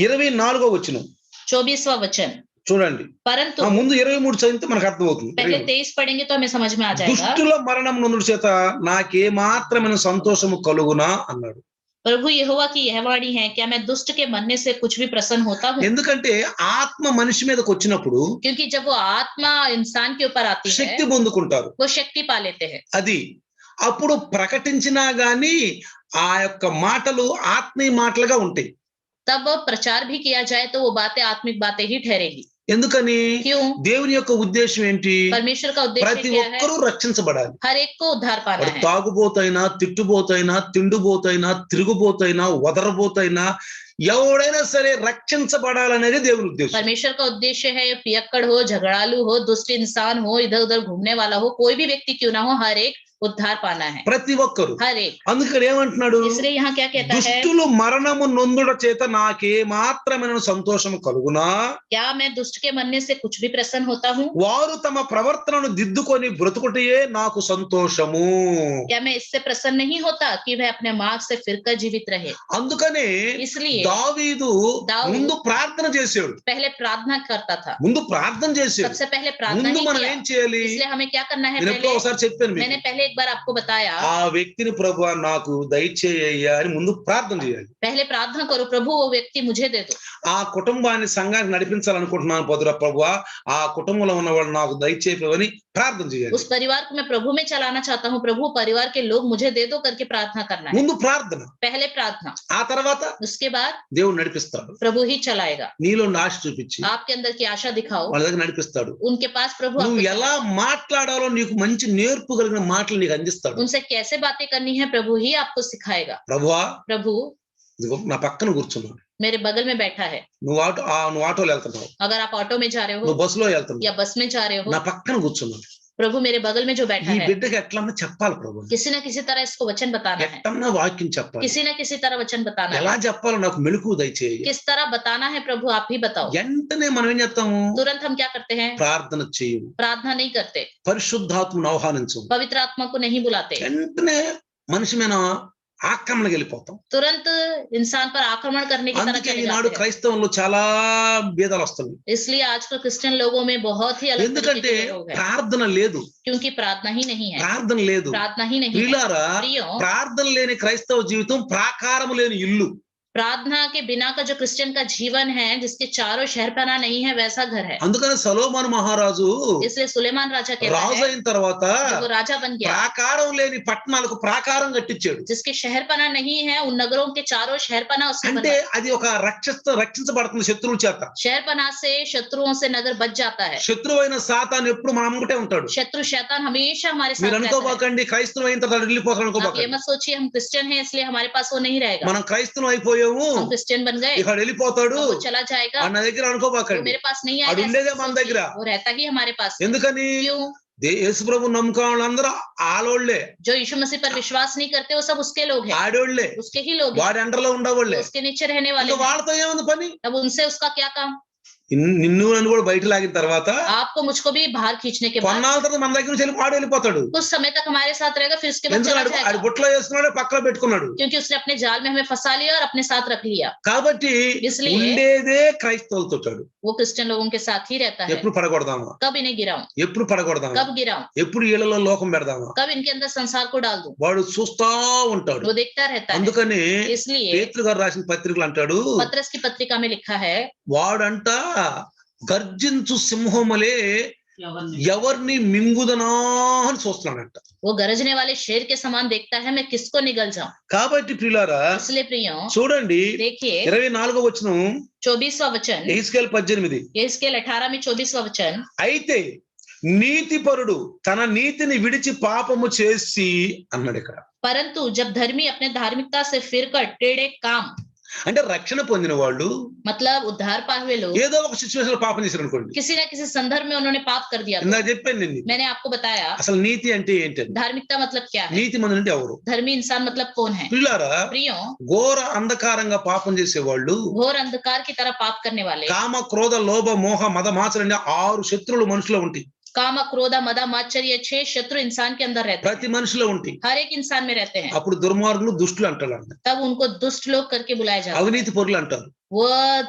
24వ వచనం 24वां वचन, చూడండి. परंतु ముందు 23 చదివితే మనకు అర్థమవుతుంది. पहले 23 पढ़ेंगे तो हमें समझ में आ जाएगा। దుష్టుల మరణం నొందుట చేత నాకే మాత్రమైన సంతోషము కలుగునా అన్నాడు. प्रभु यहोवा की यह वाणी है, क्या मैं दुष्ट के मरने से कुछ भी प्रसन्न होता हूँ? ఎందుకంటే ఆత్మ మనిషి మీదకి వచ్చినప్పుడు क्योंकि जब वो आत्मा इंसान के ऊपर आती है, శక్తి పొందుకుంటారు. वो शक्ति पा लेते हैं। అది అప్పుడు ప్రకటించినా గాని ఆ యొక్క మాటలు ఆత్మీయ మాటలుగా ఉంటాయి. तब प्रचार भी किया जाए तो वो बातें आत्मिक बातें ही ठहरेगी। ఎందుకని? क्यों? దేవుని యొక్క ఉద్దేశం ఏంటి? परमेश्वर का उद्देश्य ప్రతి क्या है? ఒక్కరూ రక్షించబడాలి. हर एक को उद्धार पाना వాడు है। తాగుబోతైనా, తిట్టుబోతైనా, తిండుబోతైనా, తిరుగుబోతైనా, వదరబోతైనా ఎవడైనా సరే రక్షించబడాలనేది దేవుని ఉద్దేశం. परमेश्वर का उद्देश्य है पियक्कड़ हो, झगड़ालू हो, दुष्ट इंसान हो, इधर उधर घूमने वाला हो, कोई भी व्यक्ति क्यों ना हो, हर एक उद्धार पाना है। ప్రతి ఒక్కరు. हर एक। అందుకని ఏమంటున్నాడు? इसलिए यहाँ क्या कहता है? దుష్టులు మరణము నొందుట చేత నాకే మాత్రమైన సంతోషం కలుగునా? क्या मैं दुष्ट के मरने से कुछ भी प्रसन्न होता हूँ? వారు తమ ప్రవర్తనను దిద్దుకొని బ్రతుకుటయే నాకు సంతోషము. क्या मैं इससे प्रसन्न नहीं होता कि वह अपने मार्ग से फिरकर जीवित रहे? అందుకనే इसलिए దావీదు ముందు ప్రార్థన చేశాడు. पहले प्रार्थना करता था। ముందు ప్రార్థన చేశాడు. सबसे पहले प्रार्थना ముందు ही మనం किया। ఏం చేయాలి? इसलिए हमें क्या करना है? నేను ఎప్పుడో पहले ఒకసారి చెప్పాను मैंने మీకు. पहले एक बार आपको बताया, ఆ వ్యక్తిని ప్రభువా నాకు దయచేయ్యా అని ముందు ప్రార్థన చేయాలి. पहले प्रार्थना करो, प्रभु वो व्यक्ति मुझे दे दो। ఆ కుటుంబాన్ని సంఘాన్ని నడిపించాలనుకుంటున్నాను ప్రభువా ఆ కుటుంబంలో ఉన్న వాళ్ళు నాకు దయచేయని ప్రార్థన చేయాలి. उस परिवार को मैं प्रभु में चलाना चाहता हूँ, प्रभु परिवार के लोग मुझे दे दो करके प्रार्थना करना है। ముందు ప్రార్థన, पहले प्रार्थना, ఆ తర్వాత उसके बाद దేవుడు నడిపిస్తాడు. प्रभु ही चलाएगा। నీలో ఆశ చూపించి आपके अंदर की आशा दिखाओ, వాళ్ళ దగ్గర నడిపిస్తాడు. उनके पास प्रभु నువ్వు आपको ఎలా మాట్లాడాలో నీకు మంచి నేర్పు కలిగిన మాటలు నీకు అందిస్తాడు. उनसे कैसे बातें करनी है प्रभु ही आपको सिखाएगा। ప్రభువా प्रभु ఇదిగో నా పక్కన కూర్చున్నాడు, मेरे बगल में बैठा है। నువ్వు ఆటోలో వెళ్తున్నావు, अगर आप ऑटो में जा रहे నువ్వు हो బస్సులో వెళ్తున్నావు, या बस में जा रहे हो, నా పక్కన కూర్చున్నాడు. प्रभु मेरे बगल में जो बैठा ఈ है, బిడ్డకి ఎట్లన్నా చెప్పాలి ప్రభు, किसी न किसी तरह इसको वचन बताना है, ఎట్టన్నా వాక్యం చెప్పాలి. किसी न किसी तरह वचन बताना ఎలా है। చెప్పాలో నాకు మెళుకు దయచేయి. किस तरह बताना है प्रभु आप ही बताओ। వెంటనే మనం ఏం చేస్తాము? तुरंत हम क्या करते हैं? ప్రార్థన చేయు, प्रार्थना नहीं करते, పరిశుద్ధాత్మను ఆహ్వానించు. पवित्र आत्मा को नहीं बुलाते, వెంటనే మనిషి మీద ఆక్రమణకి వెళ్ళిపోతాం. तुरंत इंसान पर आक्रमण करने की तरह అందుకే चले ఈనాడు जाते हैं। క్రైస్తవంలో చాలా భేదాలు వస్తున్నాయి. इसलिए आजकल क्रिश्चियन लोगों में बहुत ही अलग ఎందుకంటే तरीके के लोग हैं, ప్రార్థన లేదు, क्योंकि प्रार्थना ही नहीं है। ప్రార్థన లేదు. प्रार्थना ही नहीं है। ప్రియులారా, प्रियो, ప్రార్థన లేని క్రైస్తవ జీవితం ప్రాకారము లేని ఇల్లు. प्रार्थना के बिना का जो क्रिश्चियन का जीवन है, जिसके चारों शहरपना नहीं है, वैसा घर है। అందుకని సొలొమోను మహారాజు इसलिए सुलेमान राजा कहता రాజు है, అయిన తర్వాత जब वो राजा बन गया, ప్రాకారం లేని పట్టణాలకు ప్రాకారం కట్టించాడు. जिसके शहरपना नहीं है, उन नगरों के चारों शहरपना उसने అంటే बनवाया। అది ఒక రక్షించబడుతుంది శత్రువుల చేత. शहरपना से शत्रुओं से नगर बच जाता है। శత్రువు అయిన సాతాను ఎప్పుడు మన అమ్మటే ఉంటాడు. शत्रु शैतान हमेशा हमारे साथ మీరు रहता है। అనుకోబాకండి క్రైస్తవం అయిన తర్వాత వెళ్ళిపోతాడు आप ये అనుకోబాకండి. मत सोचिए हम क्रिश्चियन हैं इसलिए हमारे पास वो नहीं रहेगा। మనం క్రైస్తవం అయిపోయాము हम क्रिश्चियन बन गए, ఇక్కడ వెళ్ళిపోతాడు अब वो चला जाएगा, అన్న దగ్గర वो అనుకోబాకండి. मेरे पास नहीं అడు आएगा, ఉండేదే ऐसा మన सोचिए। దగ్గర. वो रहता ही हमारे पास है। ఎందుకని? क्यों? యేసు ప్రభు నమ్ముకున్న వాళ్ళందరూ ఆలోళ్లే, जो यीशु मसीह पर विश्वास नहीं करते वो सब उसके लोग हैं, ఆడోళ్లే, उसके ही लोग हैं, వాడి అండర్లో ఉండేవాళ్లే. उसके नीचे रहने वाले ఇంకా हैं। వాళ్ళతో ఏముంది పని? अब उनसे उसका क्या काम? నిన్ను నన్ను కూడా బయట లాగిన తర్వాత आपको मुझको भी बाहर खींचने के बाद కొన్నాళ్ళ తర్వాత మన దగ్గర నుంచి వాడు వెళ్ళిపోతాడు. कुछ समय तक हमारे साथ रहेगा, फिर उसके बाद ఎందుకంటే चला ఆడు जाएगा, బుట్టలో వేసుకున్నాడు, పక్కన పెట్టుకున్నాడు. क्योंकि उसने अपने जाल में हमें फंसा लिया और अपने साथ रख लिया। కాబట్టి इसलिए ఉండేదే క్రైస్తవులతో. वो क्रिश्चियन लोगों के साथ ही रहता है। ఎప్పుడు పడగొడదామా? कब इन्हें गिराऊं, ఎప్పుడు పడగొడదామా? कब गिराऊं, ఎప్పుడు ఈళ్ళలో లోకం పెడదామా? कब इनके अंदर संसार को डाल दूं। వాడు చూస్తా ఉంటాడు. वो देखता रहता है। అందుకని इसलिए పేతురు గారు రాసిన పత్రికలు అంటాడు, पत्रस की पत्रिका में लिखा है, వాడంట గర్జించు సింహములే ఎవరిని ఎవరిని మింగుదనా అని చూస్తున్నాడంట. वो गरजने वाले शेर के समान देखता है, मैं किसको निगल जाऊं। కాబట్టి ప్రియులారా इसलिए प्रियो చూడండి, देखिए 24వ వచనం 24वां वचन, యెహెజ్కేలు 18. यहेजकेल 18 में 24वां वचन, అయితే నీతిపరుడు తన నీతిని విడిచి పాపము చేసి అన్నాడు ఇక్కడ. परंतु जब धर्मी अपने धार्मिकता से फिरकर टेढ़े काम, అంటే రక్షణ పొందిన వాళ్ళు मतलब उद्धार पाए हुए लोग ఏదో ఒక సిచ్యువేషన్ లో పాపం చేశారు అనుకోండి. किसी न किसी संदर्भ में उन्होंने पाप कर दिया। ఇందాక చెప్పాను నేను, मैंने आपको बताया అసలు నీతి అంటే ఏంటని. धार्मिकता मतलब क्या है, నీతి మంది అంటే ఎవరు? धर्मी इंसान मतलब कौन है। పిల్లారా, प्रियो ఘోర అంధకారంగా పాపం చేసేవాళ్ళు, घोर अंधकार की तरह पाप करने वाले, కామ క్రోధ లోభ మోహ మద మాత్సర్యం అనే 6 శత్రువులు మనుషులో ఉంటాయి. काम क्रोध मदा मात्सर्य 6 शत्रु इंसान के अंदर रहते ప్రతి हैं, మనిషిలో ఉంటాయి. हर एक इंसान में रहते हैं। అప్పుడు దుర్మార్గులు దుష్టులు అంటారు, तब उनको दुष्ट लोग करके बुलाया जाता है, అవినీతి పరులు అంటారు, वो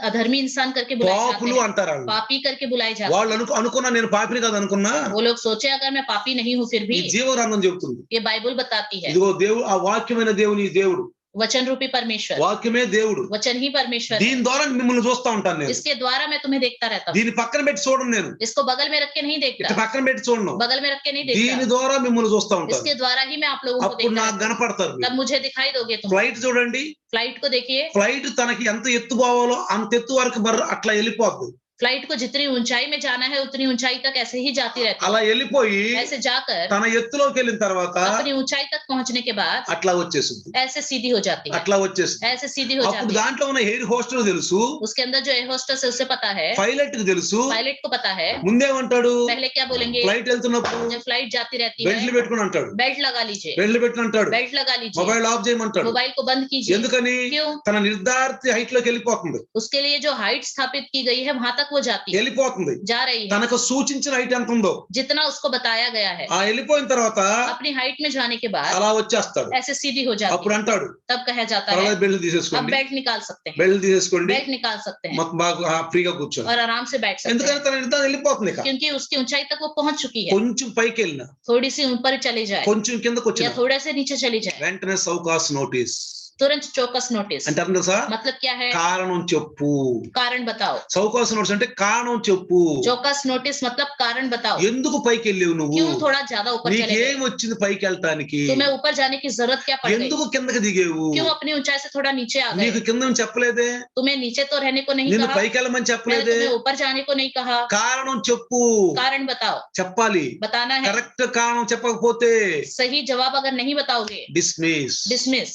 अधर्मी इंसान करके बुलाए जाते పాపులు हैं, అంటారు. వాళ్ళు पापी करके बुलाए जाते వాళ్ళు అనుకున్నా నేను పాపిని కాదు అనుకున్నా, हैं। वो लोग सोचे अगर मैं पापी नहीं हूँ फिर ఈ भी, జీవగ్రంథం చెబుతుంది, ये बाइबल बताती है, ఇదిగో దేవుడు ఆ వాక్యమైన దేవుని దేవుడు वचन रूपी परमेश्वर, వాక్యమే దేవుడు. वचन ही परमेश्वर है। దీని ద్వారా మిమ్మల్ని చూస్తా ఉంటాను నేను. इसके द्वारा मैं तुम्हें देखता रहता हूँ। దీని పక్కన పెట్టి చూడను నేను. इसको बगल में रख के नहीं ఇట్లా देखता, పక్కన పెట్టి చూడను. बगल में रख के नहीं దీని देखता, ద్వారా మిమ్మల్ని చూస్తా ఉంటాను. इसके द्वारा ही मैं आप लोगों को అప్పుడు देखता నాకు रहता हूँ। కనపడతారు तब मुझे दिखाई दोगे तुम। ఫ్లైట్ చూడండి. फ्लाइट को देखिए, ఫ్లైట్ తనకి ఎంత ఎత్తు పోవాలో అంత ఎత్తు వరకు అట్లా వెళ్ళిపోద్ది. फ्लाइट को जितनी ऊंचाई में जाना है उतनी ऊंचाई तक ऐसे ही जाती रहती అలా है। వెళ్ళిపోయి ऐसे जाकर తన ఎత్తులోకి వెళ్ళిన తర్వాత अपनी ऊंचाई तक पहुंचने के बाद అట్లా వచ్చేసింది. ऐसे सीधी हो जाती है, అట్లా వచ్చేసింది. ऐसे सीधी हो అప్పుడు जाती है। దాంట్లో ఉన్న ఎయిర్ హోస్టెస్ తెలుసు, उसके अंदर जो एयर होस्टेस है उसे पता है, పైలట్ కి తెలుసు. पायलट को पता है। ముందేమంటాడు, पहले क्या बोलेंगे, ఫ్లైట్ వెళ్తున్నప్పుడు जब फ्लाइट जाती रहती బెల్ట్లు है పెట్టుకుని అంటాడు, बेल्ट लगा लीजिए, బెల్ట్లు పెట్టుకుని అంటాడు, बेल्ट लगा लीजिए, మొబైల్ ఆఫ్ చేయమంటాడు. मोबाइल को बंद कीजिए। ఎందుకని? क्यों? తన నిర్ధారిత హైట్ లోకి వెళ్ళిపోతుంది. उसके लिए जो हाइट स्थापित की गई है वहां तक वो जाती है, వెళ్ళిపోతుంది. जा रही है, తనకు సూచించిన హైట్ ఎంత ఉందో जितना उसको बताया गया है। ఆ వెళ్ళిపోయిన తర్వాత अपनी हाइट में जाने के बाद అలా వచ్చేస్తాడు. ऐसे सीधी हो जाती అప్పుడు है। అంటాడు, तब कहा जाता है తర్వాత బెల్ట్ अब తీసేసుకోండి, बेल्ट निकाल सकते हैं, బెల్ట్ తీసేసుకోండి, बेल्ट निकाल सकते हैं మొత్తం బాగా ఫ్రీగా కూర్చోండి. और आराम से बैठ सकते ఎందుకంటే हैं, తన నిర్ధారణ వెళ్ళిపోతుంది. ఇక क्योंकि उसकी ऊंचाई तक वो पहुंच चुकी है। కొంచెం పైకి వెళ్ళిన, थोड़ी सी ऊपर चली जाए కొంచెం కిందకు వచ్చిన या थोड़ा से नीचे चली जाए, వెంటనే సౌకాస్ నోటీస్ तुरंत चौकस नोटिस। అంటే అర్థం తెలుసా? मतलब क्या है, కారణం చెప్పు. कारण बताओ। సౌకాస్ నోటీస్ అంటే కారణం చెప్పు. चौकस नोटिस मतलब कारण बताओ, ఎందుకు పైకి వెళ్ళావు నువ్వు? क्यों थोड़ा ज्यादा ऊपर चले गए, నీకేం వచ్చింది పైకి వెళ్ళటానికి? तुम्हें ऊपर जाने की जरूरत क्या पड़ गई, ఎందుకు కిందకి దిగేవు? क्यों अपनी ऊंचाई से थोड़ा नीचे आ गए। నీకు కింద చెప్పలేదే, तुम्हें नीचे तो रहने को नहीं నిన్ను कहा, పైకి వెళ్ళమని मैंने చెప్పలేదే. तुम्हें ऊपर जाने को नहीं कहा। కారణం చెప్పు. कारण बताओ, చెప్పాలి. बताना है। కరెక్ట్ కారణం చెప్పకపోతే सही जवाब अगर नहीं बताओगे, డిస్మిస్, डिसमिस,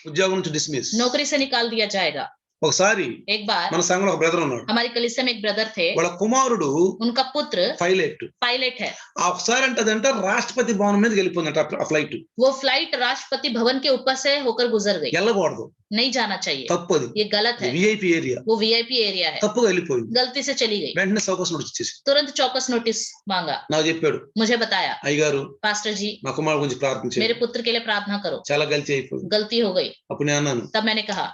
ఉద్యోగం నుంచి డిస్మిస్. नौकरी से निकाल दिया जाएगा। ఒకసారి एक बार మన సంఘంలో ఒక బ్రదర్ ఉన్నాడు, हमारी कलीसिया में एक ब्रदर थे, వాళ్ళ కుమారుడు उनका पुत्र పైలట్. पायलट है। ఆ ఒకసారి అంటదంట రాష్ట్రపతి భవనం మీద వెళ్ళిపోయిందంట ఆ ఫ్లైట్. वो फ्लाइट राष्ट्रपति भवन के ऊपर से होकर गुजर गई। వెళ్ళకూడదు, नहीं जाना चाहिए, తప్పు. అది ये गलत है, విఐపి ఏరియా, वो वीआईपी एरिया है, తప్పుగా వెళ్ళిపోయింది. गलती से चली गई। వెంటనే సౌకస్ నోటీస్ ఇచ్చేసి तुरंत चौकस नोटिस मांगा, నాకు చెప్పాడు, मुझे बताया, అయ్యగారు पास्टर जी మా కుమారుడు గురించి ప్రార్థించాడు, मेरे पुत्र के लिए प्रार्थना करो, చాలా గల్తీ అయిపోయింది. गलती हो गई। అప్పుడు నేను అన్నాను, तब मैंने कहा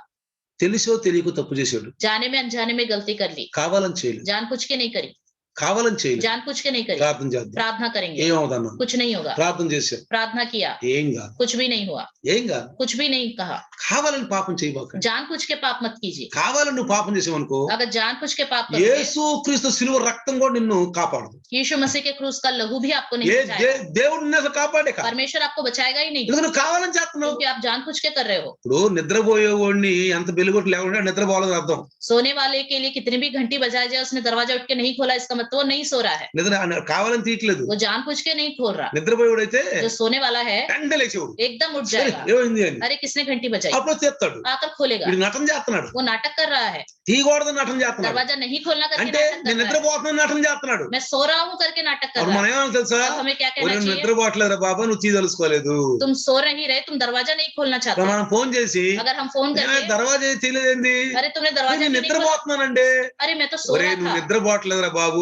తెలిసో తెలియకో తప్పు చేశాడు, जाने में अनजाने में गलती कर ली, కావాలని చేయలేదు, जानबूझ के नहीं करी, కావాలని చేయలేదు, जानबूझ के नहीं करी। ప్రార్థన చేద్దాం, प्रार्थना करेंगे, ఏమవుదన్నా कुछ नहीं होगा। ప్రార్థన చేశాను, प्रार्थना किया, ఏం కాదు, कुछ भी नहीं हुआ, ఏం కాదు. कुछ भी नहीं कहा। కావాలని పాపం చేయబాక, जानबूझ के पाप मत कीजिए। కావాలని నువ్వు పాపం చేసావనుకో अगर जानबूझ के पाप करोगे, యేసు క్రీస్తు శిలువ రక్తం కూడా నిన్ను కాపాడదు. यीशु मसीह के क्रूस का लहू भी आपको नहीं ఏ बचाएगा, దేవుడు నిన్ను అసలు కాపాడే కాదు. परमेश्वर आपको बचाएगा ही नहीं, ఎందుకు నువ్వు కావాలని చేస్తున్నావు? क्योंकि आप जानबूझ के कर रहे हो। ఇప్పుడు నిద్రపోయేవాడిని ఎంత బెలుగొట్టు లేకుండా నిద్రపోవాలని అర్థం. सोने वाले के लिए कितनी भी घंटी बजाई जाए, उसने दरवाजा उठ के नहीं खोला, इसका मतलब वो नहीं सो रहा है, నిద్ర కావాలని తీయట్లేదు. वो जानबूझ के नहीं खोल रहा। నిద్రపోయేవాడైతే जो सोने वाला है వెంటనే లేచేవాడు, एकदम उठ సరే जाएगा, ఏమైంది అని अरे किसने घंटी बजाई, అప్పుడు తీస్తాడు. आकर खोलेगा। వీడు నటన చేస్తున్నాడు, वो नाटक कर रहा है, తీయకూడదు నటన చేస్తున్నాడు. दरवाजा नहीं खोलना करके అంటే नाटक कर నేను रहा है, నిద్రపోతున్నాను నటన చేస్తున్నాడు. मैं सो रहा हूँ करके नाटक कर అప్పుడు रहा మనం है। ఏమన్నా తెలుసా, अब हमें क्या ఒరే कहना నువ్వు चाहिए, నిద్రపోవట్లేదురా బాబా, నువ్వు తీయదలుచుకోలేదు. तुम सो नहीं रहे, तुम दरवाजा नहीं खोलना चाहते। మనం ఫోన్ చేసి अगर हम फोन करके, దర్వాజా తీయలేదేంది, अरे तुमने दरवाजा నేను क्यों नहीं खोला? నిద్రపోతున్నానండి. अरे मैं तो सो ఒరే रहा నువ్వు था, నిద్రపోవట్లేదురా బాబు,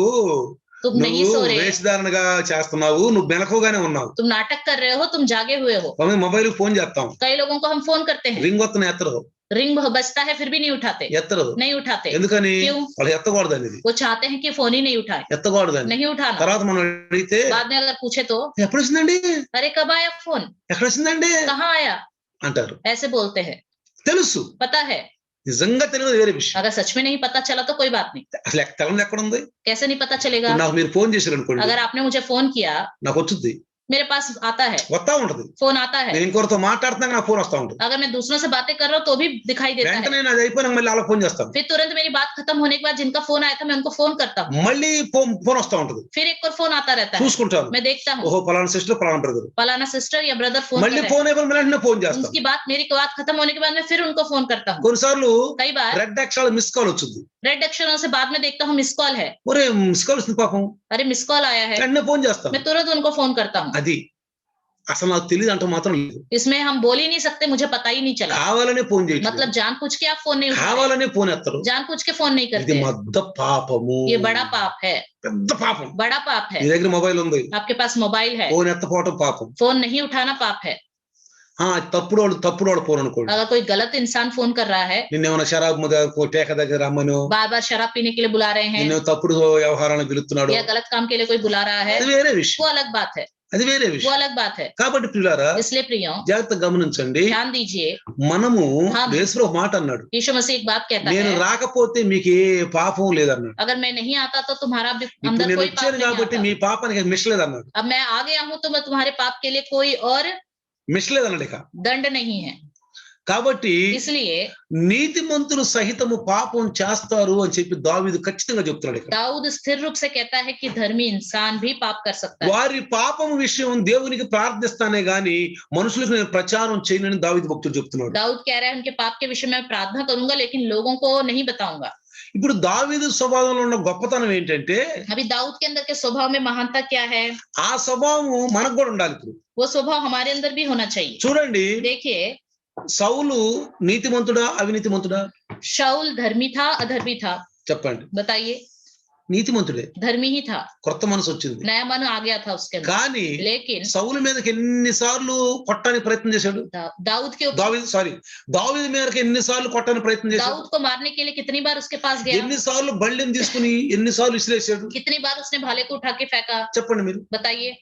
तुम नहीं నువ్వు सो रहे, వేషధారణగా చేస్తున్నావు, నువ్వు మెలకుగానే ఉన్నావు. तुम नाटक कर रहे हो, तुम जागे हुए हो। మొబైల్ ఫోన్ చేస్తాం, कई लोगों को हम फोन करते हैं, రింగ్ వస్తున్న ఎత్తరు, रिंग बजता है फिर भी नहीं उठाते, ఎత్తరు. नहीं उठाते। ఎందుకని? क्यों? వాళ్ళు ఎత్తకూడదు అనేది, वो चाहते हैं कि फोन ही नहीं उठाए, ఎత్తకూడదు అని. नहीं उठाना। తర్వాత మనం అడిగితే बाद में अगर पूछे तो ఎప్పుడు వచ్చిందండి, अरे कब आया फोन, ఎక్కడ వచ్చిందండి कहाँ आया, అంటారు. ऐसे बोलते हैं। తెలుసు, पता है, నిజంగా తెలియదు వేరే విషయం. अगर सच में नहीं पता चला तो कोई बात नहीं, అసలు తెలంగాణ ఎక్కడ ఉంది? कैसे नहीं पता चलेगा। నాకు మీరు ఫోన్ చేశారు అనుకోండి, अगर आपने मुझे फोन किया, నాకు వచ్చుద్ది, मेरे पास आता है, వస్తా ఉంటది. फोन आता है। నేను ఇంకొకరితో మాట్లాడుతున్నాక నాకు ఫోన్ వస్తా ఉంటుంది. अगर मैं दूसरों से बातें कर रहा हूँ तो भी दिखाई देता है। వెంటనే నేను అది అయిపోయినాక మళ్ళీ అలా ఫోన్ చేస్తాను, फिर तुरंत मेरी बात खत्म होने के बाद जिनका फोन आया था मैं उनको फोन करता हूँ, మళ్ళీ ఫోన్ వస్తా ఉంటది. फिर एक और फोन आता रहता है, చూసుకుంటాను, मैं देखता हूँ ఓహో పలానా సిస్టర్ పలానా బ్రదర్. फलाना सिस्टर या ब्रदर फोन మళ్ళీ कर रहे ఫోన్ అయిపోయిన వెంటనే ఫోన్ हैं, చేస్తాను. उनकी बात, मेरी बात खत्म होने के बाद मैं फिर उनको फोन करता हूँ। కొన్నిసార్లు कई बार రెడ్ అక్షరాలు మిస్ కాల్ వచ్చింది, रेड अक्षरों से बाद में देखता हूँ मिस कॉल है, ఒరే మిస్ కాల్ వస్తుంది పాపం, अरे मिस कॉल आया है, వెంటనే ఫోన్ చేస్తాను. मैं तुरंत उनको फोन करता हूँ। అది అసలు నాకు తెలియదు అంటూ మాత్రం లేదు, इसमें हम बोल ही नहीं सकते, मुझे पता ही नहीं चला, కావాలనే ఫోన్ చేయట్లేదు, मतलब जानबूझ के आप फोन नहीं उठा रहे, కావాలనే ఫోన్ ఎత్తరు. जानबूझ के फोन नहीं ఇది करते, పెద్ద పాపము, ये बड़ा पाप है, పెద్ద పాపం. बड़ा पाप నీ है। దగ్గర మొబైల్ ఉంది, आपके पास मोबाइल है, ఫోన్ ఎత్తపోవటం పాపం. फोन नहीं उठाना पाप है। తప్పుడు వాళ్ళు ఫోన్ అనుకోండి, अगर कोई गलत इंसान फोन कर रहा है, నిన్నేమైనా షరాబ్ టేక దగ్గర రమ్మను, बार बार शराब पीने के लिए बुला रहे हैं నిన్ను తప్పుడు వ్యవహారాలను పిలుస్తున్నాడు, या गलत काम के लिए कोई बुला रहा है, అది వేరే విషయం. वो अलग बात है। అది వేరే वो విషయం. अलग बात है. కాబట్టి ప్రియులారా इसलिए प्रियो జాగ్రత్తగా గమనించండి. ध्यान दीजिए, మనము हम యేసు ఒక మాట అన్నాడు, यीशु मसीह एक बात कहता నేను है, రాకపోతే మీకు ఏ పాపం లేదన్నాడు. अगर मैं नहीं आता तो तुम्हारा भी ఇప్పుడు अंदर నేను कोई पाप వచ్చాను नहीं కాబట్టి आता. మీ పాపానికి మిషలేదన్నాడు. अब मैं आ गया हूं तो मैं तुम्हारे पाप के लिए कोई और మిషలేదన్నాడు. ఇక दंड नहीं है. కాబట్టి इसलिए నీతిమంతులు సహితము పాపం చేస్తారు అని చెప్పి దావీదు ఖచ్చితంగా చెప్తున్నాడు. ఇక్కడ दाऊद स्थिर रूप से कहता है कि धर्मी इंसान भी पाप कर सकता है. వారి పాపం విషయం దేవునికి ప్రార్థిస్తానే గాని మనుషులకు నేను ప్రచారం చేయనని దావీదు భక్తుడు చెప్తున్నాడు. दाऊद कह रहा है उनके पाप के विषय में प्रार्थना करूंगा लेकिन लोगों को नहीं बताऊंगा. ఇప్పుడు దావీదు స్వభావంలో ఉన్న గొప్పతనం ఏంటంటే, अभी दाऊद के अंदर के स्वभाव में महानता क्या है? ఆ స్వభావం మనకు కూడా ఉండాలి. ఇప్పుడు वो स्वभाव हमारे अंदर भी होना चाहिए. చూడండి, देखिए సౌలు నీతిమంతుడా అవినీతిమంతుడా? शाऊल धर्मी था अधर्मी था? చెప్పండి. बताइए. నీతిమంతుడే. धर्मी ही था. కొత్త మనసు వచ్చింది. नया मन आ गया था उसके अंदर. కానీ लेकिन సౌలు మీదకి ఎన్నిసార్లు కొట్టడానికి ప్రయత్నం చేశాడు? दाऊद के ऊपर దావీదు మీదకి ఎన్నిసార్లు కొట్టడానికి ప్రయత్నం చేశాడు? दाऊद को मारने के लिए कितनी बार उसके पास गया? ఎన్నిసార్లు బళ్ళని తీసుకుని ఎన్నిసార్లు విసిరేశాడు? कितनी बार उसने भाले को उठा के फेंका? చెప్పండి మీరు. बताइए.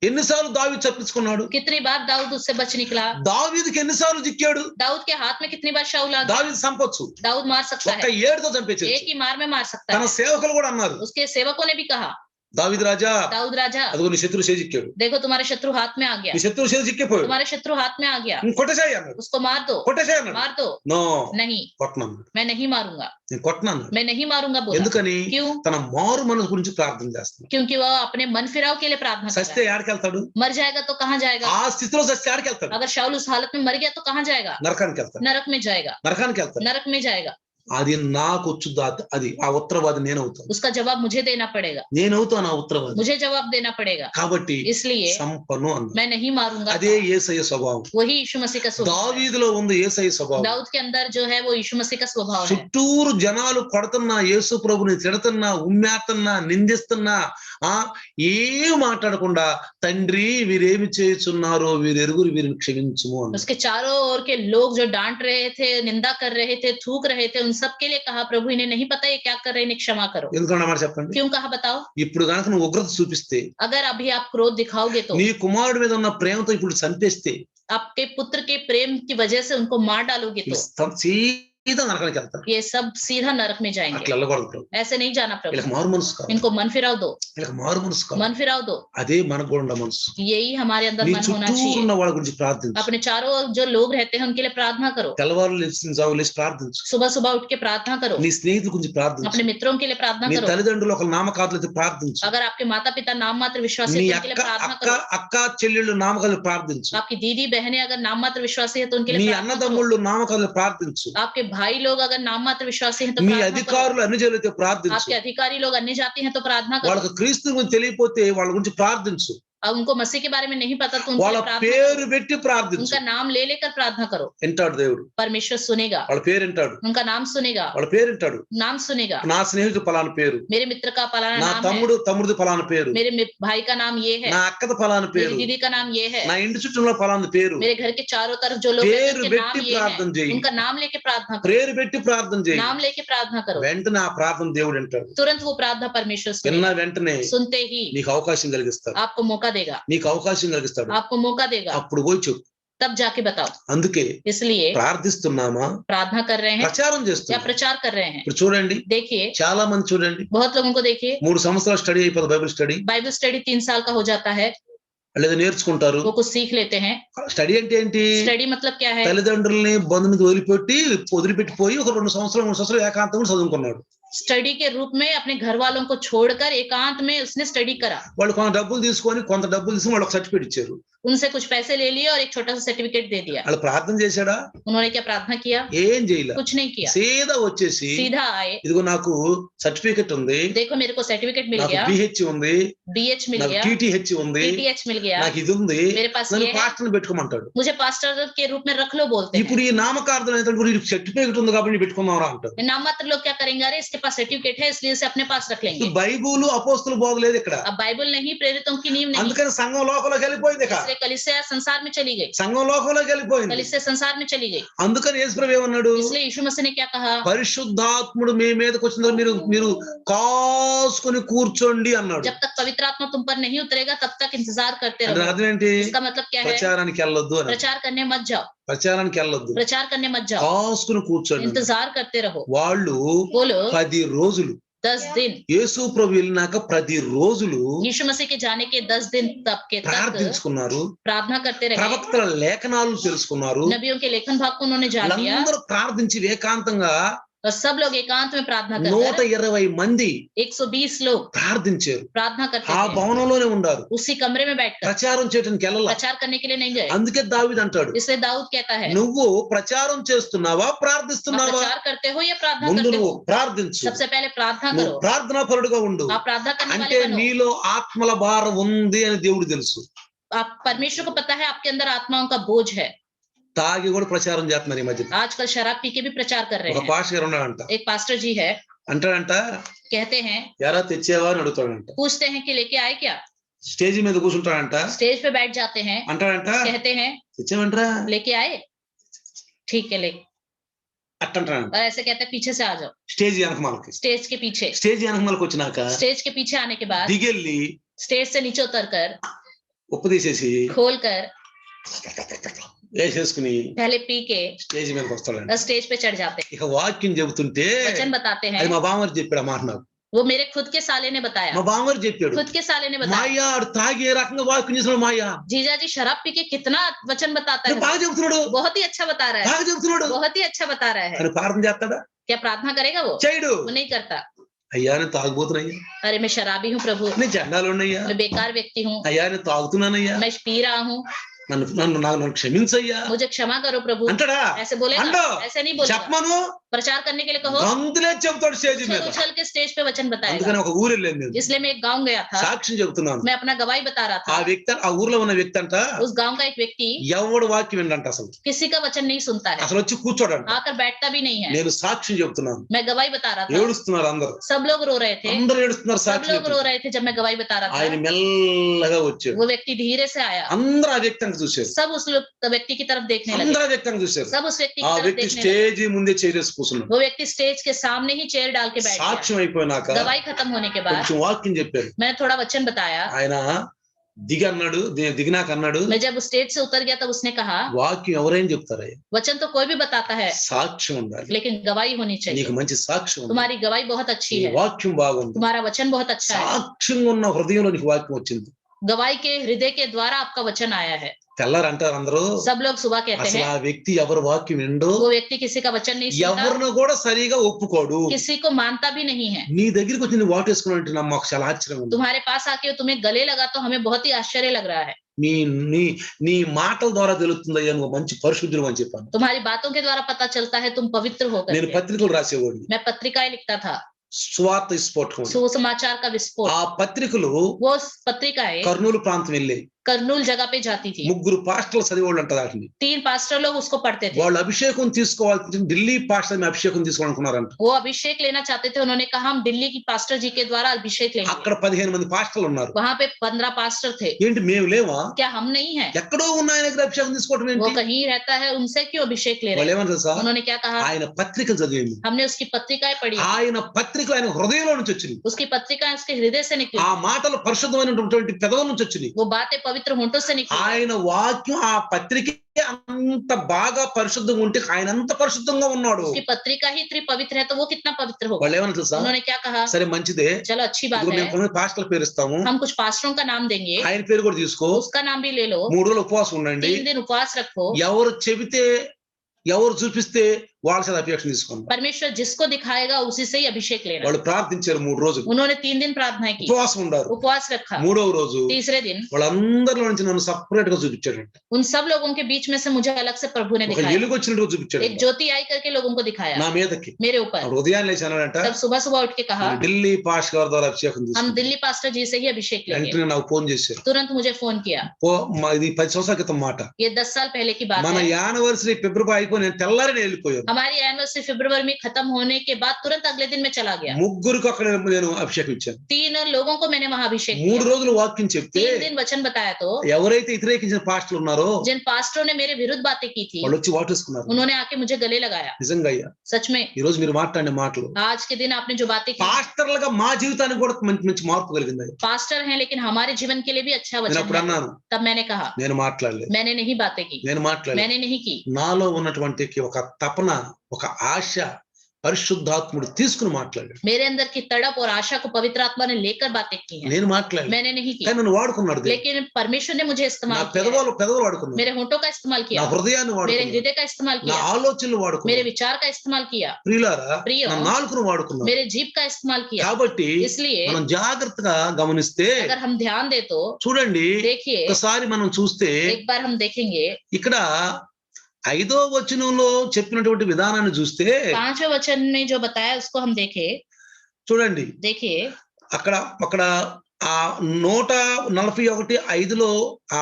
ఎన్నిసార్లు దావీదు తప్పించుకున్నాడు? कितनी बार दाऊद उससे बच निकला? దావీదుకి ఎన్నిసార్లు చిక్కాడు? दाऊद के हाथ में कितनी बार शाऊल आ गया? దావీదు చంపొచ్చు, दाऊद मार सकता ఒక్క है, ఏడుతో చంపేచ్చు. एक ही मार में मार सकता తన है. సేవకులు కూడా అన్నారు, उसके सेवकों ने भी कहा, దావీదు రాజా दाऊद राजा అదిగో నీ శత్రువు చేజిక్కాడు, देखो तुम्हारे शत्रु हाथ में आ गया, నీ శత్రువు చేజిక్కిపోయాడు, तुम्हारे शत्रु हाथ में आ गया, కొట్టేసాయి అన్నాడు. उसको मार दो, కొట్టేసాయి అన్నాడు. मार दो. నో, नहीं, కొట్టను, मैं नहीं मारूंगा, నేను కొట్టను అన్నాడు. मैं नहीं मारूंगा बोला. ఎందుకని? क्यों? తన మారు మనసు గురించి ప్రార్థన చేస్తున్నాడు. क्योंकि वह अपने मन फिराव के लिए प्रार्थना कर సస్తే रहा है. ఆడికి వెళ్తాడు? मर जाएगा तो कहाँ जाएगा? ఆ స్థితిలో సస్తే ఆడికి వెళ్తాడు? अगर शाऊल उस हालत में मर गया तो कहाँ जाएगा? నరకానికి వెళ్తాడు. नरक में जाएगा. నరకానికి వెళ్తాడు. नरक में जाएगा. అది నాకు వచ్చుద్దా? అది ఆ ఉత్తరవాది నేనవుతాను. उसका जवाब मुझे देना पड़ेगा. నేనవుతాను ఆ ఉత్తరవాది. मुझे जवाब देना पड़ेगा. కాబట్టి इसलिए సంపను అన్నాడు. मैं नहीं मारूंगा. అదే యేసయ్య స్వభావం. वही यीशु मसीह का स्वभाव है. దావీదులో ఉంది యేసయ్య స్వభావం. दाऊद के अंदर जो है वो यीशु मसीह का स्वभाव है. చుట్టూరు జనాలు కొడుతున్నా, యేసు ప్రభుని తిడుతున్నా, ఉమ్మేస్తున్నా, నిందిస్తున్నా, ఏం మాట్లాడకుండా తండ్రి వీరేమి చేయుచున్నారో వీరెరుగురు వీరిని క్షమించుము అన్నాడు. उसके चारों ओर के लोग जो डांट रहे थे, निंदा कर रहे थे, थूक रहे थे, उन सब के लिए कहा प्रभु इन्हें नहीं पता ये क्या कर रहे हैं, इन्हें क्षमा करो. ఎందుకన్నా మాట చెప్పండి. क्यों कहा बताओ? ఇప్పుడు కనుక నువ్వు ఉగ్రత చూపిస్తే, अगर अभी आप क्रोध दिखाओगे तो నీ కుమారుడి మీద ఉన్న ప్రేమతో ఇప్పుడు చంపేస్తే, आपके पुत्र के प्रेम की वजह से उनको मार डालोगे तो సీదా నరకానికి వెళ్తారు. ये सब सीधा नरक में जाएंगे. అట్లా వెళ్ళకూడదు ప్రభు. ऐसे नहीं जाना వీళ్ళకి प्रभु. మారు మనసు కాదు. इनको मन फिराव दो, వీళ్ళకి మారు మనసు కాదు. मन फिराव दो. అదే మనకు కూడా ఉన్న మనసు. यही हमारे अंदर నీ मन होना చుట్టూ चाहिए. ఉన్న వాళ్ళ గురించి ప్రార్థించు. अपने चारों ओर जो लोग रहते हैं उनके लिए प्रार्थना करो. తెల్లవారు లేచి ప్రార్థించు. सुबह सुबह उठ के प्रार्थना करो. నీ స్నేహితుల గురించి ప్రార్థించు. अपने मित्रों के लिए प्रार्थना నీ करो. తల్లిదండ్రులు ఒక నామకాదులైతే ప్రార్థించు. अगर आपके माता पिता नाम मात्र विश्वासी నీ है तो उनके लिए प्रार्थना करो. అక్క చెల్లెళ్ళు నామకాలు ప్రార్థించు. आपकी दीदी बहनें अगर नाम मात्र विश्वासी है तो उनके నీ लिए प्रार्थना करो. అన్నదమ్ముళ్ళు నామకాలు ప్రార్థించు. आपके भाई लोग अगर नाम मात्र विश्वासी हैं तो నీ प्रार्थना करो. అధికారులు అన్ని జనులైతే ప్రార్థించు. आपके अधिकारी लोग अन्य जाति हैं तो प्रार्थना करो. వాళ్ళకి క్రీస్తు గురించి తెలియకపోతే వాళ్ళ గురించి ప్రార్థించు. अब उनको मसीह के बारे में नहीं पता तो उनके వాళ్ళ लिए प्रार्थना పేరు करो. పెట్టి ప్రార్థించు. उनका नाम ले लेकर प्रार्थना करो. వింటాడు దేవుడు. परमेश्वर सुनेगा. వాళ్ళ పేరు వింటాడు. उनका नाम सुनेगा. వాళ్ళ పేరు వింటాడు. नाम सुनेगा. నా స్నేహితుడు ఫలానా పేరు, मेरे मित्र का फलाना నా नाम है, తమ్ముడిది ఫలానా పేరు, मेरे भाई का नाम ये है, నా అక్కది ఫలానా పేరు, मेरी दीदी का नाम ये है, నా ఇంటి చుట్టూ ఫలానా పేరు. मेरे घर के चारों तरफ जो लोग हैं పేరు उनके పెట్టి नाम ये ప్రార్థన है. చేయి. उनका नाम लेके प्रार्थना करो. పేరు పెట్టి ప్రార్థన చేయి. नाम लेके प्रार्थना करो. వెంటనే ఆ ప్రార్థన దేవుడు వింటాడు. तुरंत वो प्रार्थना परमेश्वर విన్న सुनेगा. వెంటనే सुनते ही నీకు అవకాశం కలిగిస్తాడు. आपको मौका देगा. నీకు అవకాశం కలిగిస్తాడు. आपको मौका देगा. అప్పుడు పోయి చెప్పు. तब जाके बताओ. అందుకే इसलिए ప్రార్థిస్తున్నామా, प्रार्थना कर रहे हैं ప్రచారం या చేస్తున్నాం. प्रचार कर रहे हैं. ఇప్పుడు చూడండి, देखिए చాలా మంది చూడండి, बहुत लोगों को देखिए 3 సంవత్సరాలు స్టడీ అయిపోతుంది బైబిల్ స్టడీ, बाइबल स्टडी 3 साल का हो जाता है, లేదా నేర్చుకుంటారు. वो कुछ सीख लेते हैं. స్టడీ అంటే ఏంటి? स्टडी मतलब क्या है? తల్లిదండ్రుల్ని బంధువుని వదిలిపెట్టిపోయి ఒక 2 సంవత్సరాలు 3 సంవత్సరాలు ఏకాంతంగా చదువుకున్నాడు. स्टडी के रूप में अपने घर वालों को छोड़कर एकांत में उसने स्टडी करा. వాళ్ళు కొంత డబ్బులు తీసుకొని వాళ్ళకి సర్టిఫికేట్ ఇచ్చారు. उनसे कुछ पैसे ले लिए और एक छोटा सा सर्टिफिकेट दे दिया. వాళ్ళు ప్రార్థన చేశాడా? उन्होंने क्या प्रार्थना किया? ఏం చేయలే. कुछ नहीं किया. సీదా వచ్చేసి सीधा आए, ఇదిగో నాకు సర్టిఫికేట్ ఉంది, देखो मेरे को सर्टिफिकेट मिल నాకు गया, బిహెచ్ ఉంది, BH मिल నాకు गया, టీటీహెచ్ ఉంది, PTH मिल गया, నాకు ఇది ఉంది, मेरे पास నన్ను ये है, పాస్టర్ని పెట్టుకోమంటాడు. मुझे पास्टर के रूप में रख लो बोलते हैं. ఇప్పుడు ఈ నామకార్థం ఏంటంటే సర్టిఫికేట్ ఉంది కాబట్టి పెట్టుకుందాం అంటారు. नाम मात्र लोग क्या करेंगे, अरे इसके पास सर्टिफिकेट है इसलिए इसे अपने पास रख लेंगे. బైబుల్ అపోస్తుల బోధ లేదు ఇక్కడ. अब बाइबल नहीं, प्रेरितों की नींव नहीं, అందుకని సంఘం లోపలికి వెళ్ళిపోయింది. ఇక इसलिए कलीसिया संसार में चली गई, సంఘం లోకంలోకి వెళ్ళిపోయింది. कलीसिया संसार में चली गई। అందుకని యేసుప్రభు ఏమన్నాడు, इसलिए यीशु मसीह ने क्या कहा, పరిశుద్ధాత్ముడు మీ మీదకి వచ్చిన తర్వాత మీరు మీరు కాసుకొని కూర్చోండి అన్నాడు. जब तक पवित्र आत्मा तुम पर नहीं उतरेगा तब तक इंतजार करते అంటే रहो। అర్థం ఏంటి, इसका मतलब क्या है, ప్రచారానికి వెళ్ళొద్దు అని. प्रचार करने मत जाओ, ప్రచారానికి వెళ్ళొద్దు, प्रचार करने मत जाओ, కాసుకుని కూర్చోండి. इंतजार करते रहो। వాళ్ళు वो लोग 10 రోజులు 10 दिन, యేసు ప్రభు వెళ్ళినాక 10 రోజులు यीशु मसीह के जाने के 10 दिन तक के तक ప్రార్థించుకున్నారు, प्रार्थना करते रहे, ప్రవక్తల లేఖనాలు తెలుసుకున్నారు. नबियों के लेखन भाग को उन्होंने जान लिया అందరూ ప్రార్థించి ఏకాంతంగా और सब लोग एकांत में प्रार्थना करते 120 మంది 120 लोग ప్రార్థించారు. प्रार्थना करते ఆ थे, భవనంలోనే ఉన్నారు, उसी कमरे में बैठकर ప్రచారం చేయడానికి వెళ్ళాల. प्रचार करने के लिए नहीं गए। అందుకే దావీదు అంటాడు, इसलिए दाऊद कहता है, నువ్వు ప్రచారం చేస్తున్నావా आप ప్రార్థిస్తున్నావా, प्रचार करते हो या प्रार्थना ముందు करते నువ్వు हो? ప్రార్థించు, सबसे पहले प्रार्थना నువ్వు करो, ప్రార్థనా పరుడుగా ఉండు. आप प्रार्थना करने అంటే वाले बनो। నీలో ఆత్మల భారం ఉంది అని దేవుడు తెలుసు. आप परमेश्वर को पता है आपके अंदर आत्माओं का बोझ है। తాగి కూడా ప్రచారం చేస్తున్నారు ఈ మధ్య. आजकल शराब पी के भी प्रचार कर रहे ఒక हैं। పాస్టర్ గారు ఉన్నాడంట, एक पास्टर जी है, అంటాడంట, कहते हैं, ఎరా తెచ్చేవా అని అడుగుతాడంట. पूछते हैं कि लेके आए क्या, స్టేజ్ మీద కూర్చుంటాడంట, स्टेज पे बैठ जाते हैं, అంటాడంట, कहते हैं తెచ్చావంటరా लेके आए, ठीक है ले, అట్టంటాడంట. और ऐसे कहते हैं पीछे से आ जाओ, స్టేజ్ వెనకమాలకి, स्टेज के पीछे। స్టేజ్ వెనకమాలకి వచ్చినాక स्टेज के पीछे आने के बाद దిగెళ్ళి स्टेज से नीचे उतर कर ఉప్పు తీసేసి खोल कर వేసేసుకుని पहले पी के స్టేజ్ మీదకి వస్తాడంట. स्टेज पे चढ़ जाते हैं, ఇక వాక్యం చెబుతుంటే वचन बताते అది हैं। మా బామ్మగారు చెప్పాడు ఆ మాట నాకు. वो मेरे खुद के साले ने बताया, మా బామ్మగారు చెప్పాడు, खुद के साले ने बताया, మాయా ఆడు తాగి ఏ రకంగా వాక్యం చేస్తున్నాడు, మాయా जीजा जी शराब पी के कितना वचन बताता है, బాగా చెబుతున్నాడు, बहुत ही अच्छा बता रहा है, బాగా చెబుతున్నాడు बहुत ही अच्छा बता रहा है। అని ప్రార్థన చేస్తాడా, क्या प्रार्थना करेगा वो? చేయడు. वो नहीं करता। అయ్యా నేను తాగుబోతున్నాయ్యా, अरे मैं शराबी हूँ प्रभु, నేను జెండాలు ఉన్నాయ్యా, मैं बेकार व्यक्ति हूँ, అయ్యా నేను తాగుతున్నానయ్యా, मैं पी रहा हूँ, నన్ను క్షమించయ్యా मुझे क्षमा करो प्रभु, అంటాడా, ऐसे बोलेगा? अंडो, ऐसे नहीं बोलेगा। చెప్పమను, प्रचार करने के लिए कहो, గంతులే చెబుతాడు స్టేజ్ మీద. उछल उछल के स्टेज पे वचन बताएगा। అందుకని ఒక ఊరు వెళ్ళాను నేను, इसलिए मैं एक गांव गया था, సాక్ష్యం చెబుతున్నాను. मैं अपना गवाही बता रहा ఆ था। వ్యక్తి, ఆ ఊర్లో ఉన్న వ్యక్తి అంట, उस गांव का एक व्यक्ति ఎవడు వాక్యం వినంట, అసలు किसी का वचन नहीं सुनता है, అసలు వచ్చి కూర్చోడంట. आकर बैठता भी नहीं है। నేను సాక్ష్యం చెబుతున్నాను, मैं गवाही बता रहा था, ఏడుస్తున్నారు అందరు, सब लोग रो रहे थे, అందరు ఏడుస్తున్నారు सब సాక్ష్యం लोग रो చెప్తున్నారు. रहे थे जब मैं गवाही बता रहा ఆయన था। మెల్లగా వచ్చాడు, वो व्यक्ति धीरे से आया, అందరూ ఆ వ్యక్తి అంక చూశారు, सब उस व्यक्ति की तरफ देखने लगे, అందరూ ఆ వ్యక్తి అంక చూశారు. सब उस व्यक्ति ఆ की तरफ వ్యక్తి देखने लगे। స్టేజ్ ముందే చేరేసి కూర్చున్నాడు. वो व्यक्ति स्टेज के सामने ही चेयर डाल के बैठ गया। సాక్ష్యం అయిపోయినాక गवाही खत्म होने के बाद కొంచెం వాక్యం చెప్పారు. मैंने थोड़ा वचन बताया। ఆయన దిగన్నాడు, దిగినాక అన్నాడు, मैं जब स्टेज से उतर गया तब उसने कहा, వాక్యం ఎవరైనా చెప్తారయ్యా, वचन तो कोई भी बताता है, సాక్ష్యం ఉండాలి, लेकिन गवाही होनी నీకు चाहिए। మంచి సాక్ష్యం ఉంది, तुम्हारी गवाही बहुत अच्छी నీ है, వాక్యం బాగుంది, तुम्हारा वचन बहुत अच्छा है, సాక్ష్యంగా ఉన్న హృదయంలో నీకు వాక్యం వచ్చింది. गवाही के हृदय के द्वारा आपका वचन आया है। తెల్లారు అంటారు అందరూ, सब लोग सुबह कहते అసలు हैं ఆ వ్యక్తి ఎవరు వాక్యం విండో, वो व्यक्ति किसी का वचन नहीं सुनता, ఎవరిని కూడా సరిగా ఒప్పుకోడు. किसी को मानता भी नहीं है। నీ దగ్గరికి వచ్చి నీ వాటేసుకున్నట్టు నాకు మాకు చాలా ఆశ్చర్యం ఉంది. तुम्हारे पास आके तुम्हें गले लगा तो हमें बहुत ही आश्चर्य लग रहा है। నీ నీ నీ మాటల ద్వారా తెలుస్తుందయ్యా నువ్వు మంచి పరిశుద్ధులు అని చెప్పాను. तुम्हारी बातों के द्वारा पता चलता है तुम पवित्र होकर నేను के। పత్రికలు రాసేవాడిని, मैं पत्रिकाएं लिखता था, స్వార్థ విస్ఫోటకం. सुसमाचार का विस्फोट। ఆ పత్రికలు वो पत्रिकाएं కర్నూలు ప్రాంతం వెళ్ళాయి. करनूल जगह पे जाती थी। ముగ్గురు పాస్టర్లు చదివేవాళ్ళు అంట వాటిని. 3 पास्टर लोग उसको पढ़ते थे। వాళ్ళు అభిషేకం తీసుకోవాలి, ఢిల్లీ పాస్టర్ మీద అభిషేకం తీసుకోవాలనుకున్నారంట. वो अभिषेक लेना चाहते थे, उन्होंने कहा हम दिल्ली की पास्टर जी के द्वारा अभिषेक लेंगे। అక్కడ 15 మంది పాస్టర్లు ఉన్నారు. वहां पे 15 पास्टर थे। ఏంటి మేము లేవా? क्या हम नहीं है? ఎక్కడో ఉన్న ఆయన దగ్గర అభిషేకం తీసుకోవడం वो ఏంటి? कहीं रहता है, उनसे क्यों अभिषेक ले వాళ్ళు रहे हैं? ఏమన్నారు సార్, उन्होंने क्या कहा? ఆయన పత్రికలు చదివింది, हमने उसकी पत्रिकाएं पढ़ी, ఆయన పత్రికలు ఆయన హృదయంలో నుంచి వచ్చింది. उसकी पत्रिकाएं उसके हृदय से निकली, ఆ మాటలు పరిశుద్ధమైనటువంటి పెదవుల నుంచి వచ్చింది. वो बातें पवित्र होंठों से निकली। ఆయన వాక్యం ఆ పత్రిక అంత బాగా పరిశుద్ధంగా ఉంటే ఆయన అంత పరిశుద్ధంగా ఉన్నాడు. उसकी पत्रिका ही इतनी पवित्र है तो वो कितना पवित्र होगा? వాళ్ళు ఏమన్నా తెలుసా, उन्होंने क्या कहा? సరే మంచిదే, चलो अच्छी बात ఇదిగో है, మేము కొంతమంది పాస్టర్ల పేరు ఇస్తాము, हम कुछ पास्टरों का नाम देंगे, ఆయన పేరు కూడా తీసుకో, उसका नाम भी ले लो, 3 రోజులు ఉపవాసం ఉండండి, 3 दिन उपवास रखो, ఎవరు చెబితే ఎవరు చూపిస్తే వాళ్ళ చేత అభిషేకం తీసుకోండి. परमेश्वर जिसको दिखाएगा उसी से ही अभिषेक लेना। వాళ్ళు ప్రార్థించారు 3 రోజులు, उन्होंने 3 दिन प्रार्थना की, ఉపవాసం ఉండారు. उपवास रखा। 3వ రోజు तीसरे दिन వాళ్ళందరిలో నుంచి నన్ను సపరేట్ గా చూపించాడంట. उन सब लोगों के बीच में से मुझे अलग से प्रभु ने ఒక दिखाया, ఎలుగు వచ్చినట్టు చూపించాడు एक ज्योति आई करके लोगों को दिखाया నా మీదకి. मेरे ऊपर। ఉదయాన్నే లేచి అన్నాడంట, तब सुबह सुबह उठ के कहा ఢిల్లీ పాస్ గారి ద్వారా అభిషేకం हम తీసుకున్నాను. दिल्ली पास्टर जी से ही अभिषेक लेंगे। వెంటనే నాకు ఫోన్ చేశారు. तुरंत मुझे फोन किया। ఇది 10 సంవత్సరాల క్రితం మాట. ये 10 साल पहले की बात మన है। యానివర్సరీ ఫిబ్రవరి అయిపోయి నేను తెల్లారి వెళ్ళిపోయాను. हमारी एनिवर्सरी फरवरी में खत्म होने के बाद तुरंत अगले दिन में चला गया। ముగ్గురికి అక్కడ నేను అభిషేకం ఇచ్చాను. 3 लोगों को मैंने वहां अभिषेक 3 किया। రోజులు వాక్యం చెప్తే 3 दिन वचन बताया तो ఎవరైతే వ్యతిరేకించిన పాస్టర్లు ఉన్నారో जिन पास्टरों ने मेरे विरुद्ध बातें की थी, వాళ్ళు వచ్చి వాటేసుకున్నారు. उन्होंने आके मुझे गले लगाया। నిజంగా అయ్యా, सच में ఈ రోజు మీరు మాట్లాడిన మాటలు आज के दिन आपने जो बातें की, పాస్టర్లుగా మా జీవితానికి కూడా మంచి మంచి మార్పు కలిగింది. पास्टर हैं लेकिन हमारे जीवन के लिए भी अच्छा నేను वचन అప్పుడు है। అన్నాను, तब मैंने कहा నేను మాట్లాడలేదు, मैंने नहीं बातें की, నేను మాట్లాడలేదు. मैंने नहीं की। నాలో ఉన్నటువంటి ఒక తపన, ఒక ఆశ పరిశుద్ధాత్ముడు తీసుకుని మాట్లాడాడు. मेरे अंदर की तड़प और आशा को पवित्र आत्मा ने लेकर बातें की हैं। నేను మాట్లాడలేదు, मैंने नहीं की, కానీ నన్ను వాడుకున్నాడు దేవుడు. लेकिन परमेश्वर ने मुझे నా इस्तेमाल किया। పెదవులు వాడుకున్నాడు, मेरे होंठों का इस्तेमाल నా किया, హృదయాన్ని मेरे వాడుకున్నాడు, हृदय का इस्तेमाल నా किया, ఆలోచనలు मेरे వాడుకున్నాడు. विचार का इस्तेमाल किया, ప్రియులారా, प्रियो, నా నాలుకను వాడుకున్నాడు. मेरे जीभ का इस्तेमाल किया। కాబట్టి इसलिए మనం జాగ్రత్తగా గమనిస్తే अगर हम ध्यान दे तो చూడండి, देखिए, ఒకసారి మనం చూస్తే एक बार हम देखेंगे ఇక్కడ 5వ వచనంలో చెప్పినటువంటి విధానాన్ని చూస్తే 5वें वचन में जो बताया उसको हम देखें। చూడండి, देखिए అక్కడ ఆ 141:5లో ఆ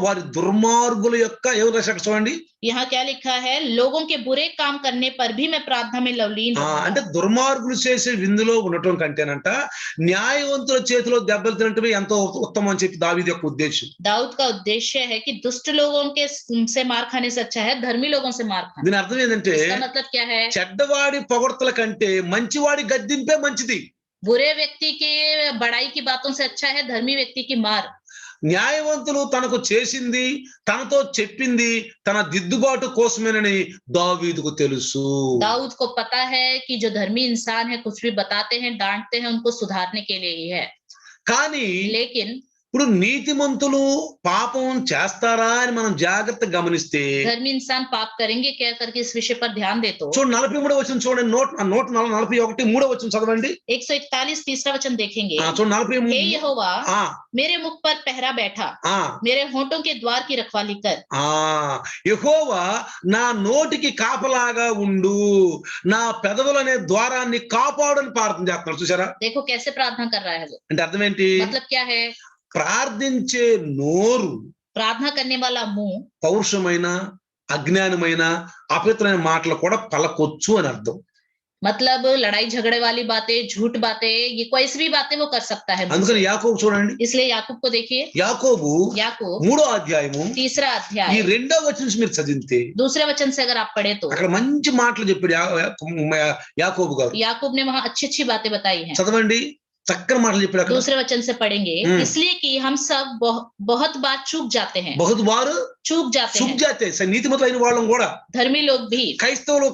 వారి దుర్మార్గుల యొక్క ఏం రాశాడు చూడండి. यहाँ क्या लिखा है, लोगों के बुरे काम करने पर भी मैं प्रार्थना में लवलीन रहूंगा। అంటే దుర్మార్గులు చేసే విందులో ఉండటం కంటేనంట న్యాయవంతుల చేతిలో దెబ్బలు తినటమే ఎంతో ఉత్తమం అని చెప్పి దావీదు యొక్క ఉద్దేశం. दाऊद का उद्देश्य है कि दुष्ट लोगों के से मार खाने से अच्छा है धर्मी लोगों से मार खाना। దీని అర్థం ఏంటంటే इसका मतलब क्या है, చెడ్డవాడి పొగడ్తల కంటే మంచివాడి గద్దింపే మంచిది. बुरे व्यक्ति के बड़ाई की बातों से अच्छा है धर्मी व्यक्ति की मार। న్యాయవంతులు తనకు చేసింది, తనతో చెప్పింది తన దిద్దుబాటు కోసమేనని దావీదుకు తెలుసు. दाऊद को पता है कि जो धर्मी इंसान है कुछ भी बताते हैं, डांटते हैं, उनको सुधारने के लिए ही है। కానీ लेकिन ఇప్పుడు నీతిమంతులు పాపం చేస్తారా అని మనం జాగ్రత్తగా గమనిస్తే धर्मी इंसान पाप करेंगे क्या करके इस विषय पर ध्यान दे तो చూడండి, 43వ వచనం చూడండి, 141 వచనం చదవండి. 141 तीसरा वचन देखेंगे। చూడండి, 43. हे यहोवा, ఆ मेरे मुख पर पहरा बैठा, ఆ मेरे होंठों के द्वार की रखवाली कर। యెహోవా నా నోటికి కాపలాగా ఉండు, నా పెదవులనే ద్వారాన్ని కాపాడని ప్రార్థన చేస్తున్నాడు. చూసారా, देखो कैसे प्रार्थना कर रहा है वो, అంటే అర్థం ఏంటి? मतलब क्या है, ప్రార్థించే నోరు प्रार्थना करने वाला मुंह పౌరుషమైన, అజ్ఞానమైన, అపవిత్రమైన మాటలు కూడా పలకొచ్చు అని అర్థం. मतलब लड़ाई झगड़े वाली बातें, झूठ बातें, ये कोई सी भी बातें वो कर सकता है। అందుకని యాకోబు చూడండి, इसलिए याकूब को देखिए, యాకోబు याकूब 3వ అధ్యాయము तीसरा ఈ अध्याय 2వ వచనం నుంచి మీరు చదివితే दूसरे वचन से अगर आप पढ़े तो అక్కడ మంచి మాటలు చెప్పాడు యాకోబు గారు. याकूब ने वहां अच्छी अच्छी बातें बताई हैं। చదవండి, చక్కని మాటలు చెప్పాడు అక్కడ. दूसरे वचन से पढ़ेंगे, इसलिए कि हम सब बहुत बार चूक जाते हैं, బహుత్ వారు चूक जाते हैं, సుఖ్జాతే నీతిమంతులైన వాళ్ళం కూడా, धर्मी लोग भी, క్రైస్తవులు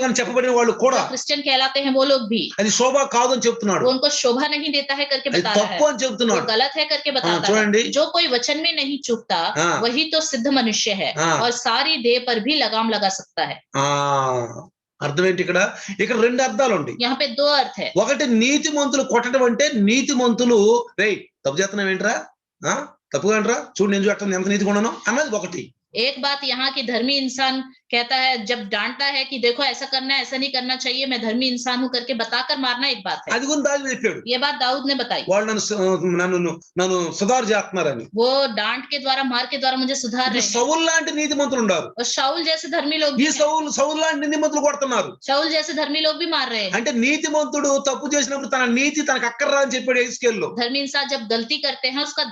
అని చెప్పబడిన వాళ్ళు కూడా क्रिश्चियन कहलाते हैं वो लोग भी, అది శోభ కాదు అని చెప్తున్నాడు, वो उनको शोभा नहीं देता है करके అది बता रहा है, తప్పు అని वो చెప్తున్నాడు. गलत है करके बताता చూడండి, है। जो कोई वचन में नहीं चूकता हाँ। वही तो सिद्ध मनुष्य है हाँ। और सारी देह पर भी लगाम लगा सकता है। అర్థం ఏంటి? ఇక్కడ 2 అర్థాలు ఉంటాయి. यहाँ पे 2 अर्थ है। ఒకటి, నీతిమంతులు కొట్టడం అంటే నీతిమంతులు రేయ్ తప్పు చేస్తున్నావు ఏంట్రా, తప్పుగా అంటరా, చూడు నేను చూడటం ఎంత నీతిగా ఉన్నాను అన్నది ఒకటి. एक बात यहाँ की धर्मी इंसान कहता है, जब डांटता है कि देखो ऐसा करना है, ऐसा नहीं करना चाहिए, मैं धर्मी इंसान हूँ करके बताकर मारना एक बात है। అది కూడా దావీదు చెప్పాడు, ये बात दाऊद ने बताई, వాళ్ళు నన్ను సుధారు చేస్తున్నారని. वो डांट के द्वारा, मार के द्वारा मुझे सुधार रहे हैं। సౌలు లాంటి నీతిమంతులు ఉన్నారు, और शाऊल जैसे धर्मी लोग ఈ भी हैं। సౌలు లాంటి నీతిమంతులు కొడుతున్నారు. शाऊल जैसे धर्मी लोग भी मार रहे हैं। అంటే నీతిమంతుడు తప్పు చేసినప్పుడు తన నీతి తనకు అక్కర్రా అని చెప్పాడు ఎహెజ్కేలులో. धर्मी इंसान जब गलती करते हैं उसका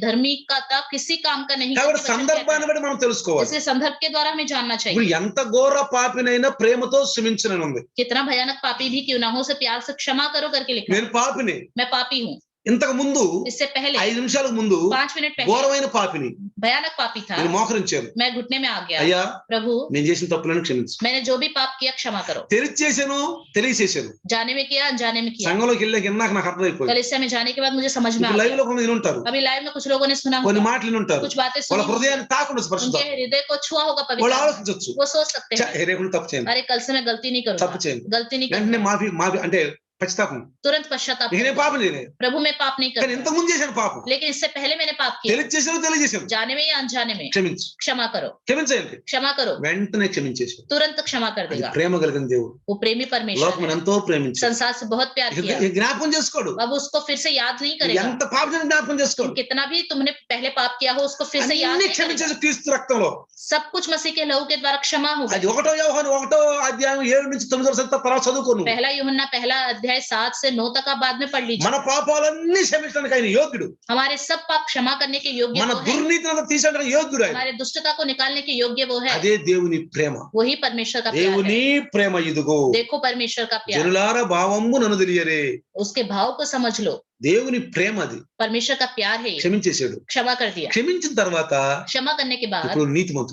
धर्मी का तब किसी काम का नहीं, కాబట్టి సందర్భాన్ని బట్టి మనం తెలుసుకోవాలి. इसलिए संदर्भ के द्वारा हमें जानना ఇప్పుడు चाहिए। ఎంత ఘోర పాపినైనా ప్రేమతో క్షమించనని ఉంది. कितना भयानक पापी भी क्यों ना हो, उसे प्यार से क्षमा करो करके लिखा है। నేను పాపిని, मैं पापी हूँ। ఇంతకు ముందు इससे पहले 5 నిమిషాలకు ముందు 5 मिनट पहले ఘోరమైన పాపిని, भयानक पापी था, నేను మోకరించాను, मैं घुटने में आ गया, అయ్యా प्रभु నేను చేసిన తప్పులను క్షమించు. मैंने जो भी पाप किया क्षमा करो। తెలియచేసాను, తెలియచేసాను. जाने में किया, अनजाने में किया। సంఘంలోకి వెళ్ళాక నాకు అర్థమైపోయింది. कलीसिया में जाने के बाद मुझे समझ में आ లైవ్ गया। లో కొన్ని వినుంటారు, अभी लाइव में कुछ लोगों ने सुना కొన్ని होगा, మాటలు వినుంటారు, कुछ बातें వాళ్ళ सुनी, హృదయాన్ని తాకుండా స్పర్శిస్తారు. उनके हृदय को छुआ होगा వాళ్ళు पवित्र, ఆలోచించవచ్చు, वो सोच सकते हैं, రేపు తప్పు చేయండి, अरे कल से मैं गलती नहीं తప్పు करूंगा, చేయండి, गलती नहीं వెంటనే करूंगा, మాఫీ అంటే పశ్చాత్తాపం. तुरंत पश्चाताप ఇక నేను करूंगा। పాపం చేయలేదు, प्रभु मैं पाप नहीं కానీ करता, ఇంతకు ముందు చేశాను పాపం, लेकिन इससे पहले मैंने पाप किया, తెలియచేసాను, తెలియజేశాను, जाने में या अनजाने में, క్షమించు, क्षमा करो, క్షమించండి. क्षमा करो, వెంటనే క్షమించేసాడు. तुरंत क्षमा कर అది देगा। ప్రేమ కలిగిన దేవుడు, वो प्रेमी परमेश्वर లోకం है, ఎంతో ప్రేమించాడు. संसार से बहुत प्यार किया, ఇక జ్ఞాపకం చేసుకోడు, अब उसको फिर से याद नहीं करेगा। ఎంత పాపం జ్ఞాపకం చేసుకోడు, कितना भी तुमने पहले पाप किया हो उसको फिर से याद అన్ని नहीं करेगा। క్షమించేసి క్రీస్తు రక్తంలో सब कुछ मसीह के लहू के द्वारा क्षमा हो అది गया। 1 యోహాను 1 అధ్యాయం 7 నుంచి 9 వరకు తర్వాత చదువుకోను. पहला यूहन्ना पहला अध्याय 7 से 9 तक आप बाद में पढ़ लीजिए। మన పాపాలన్నీ క్షమించడానికి ఆయన యోగ్యుడు. हमारे सब पाप क्षमा करने के योग्य మన वो है, దుర్నీతిని తీసేయడానికి యోగ్యుడు ఆయన. हमारे दुष्टता को निकालने के योग्य वो है। అదే దేవుని ప్రేమ. वही परमेश्वर का प्यार దేవుని है। ప్రేమ ఇదిగో. देखो परमेश्वर का प्यार, జనులారా భావము నన్ను తెలియరే. उसके भाव को समझ लो। దేవుని ప్రేమ అది. परमेश्वर का प्यार है, క్షమించేశాడు. क्षमा कर दिया। క్షమించిన తర్వాత क्षमा करने के बाद ఇప్పుడు నీతిమంతుడు.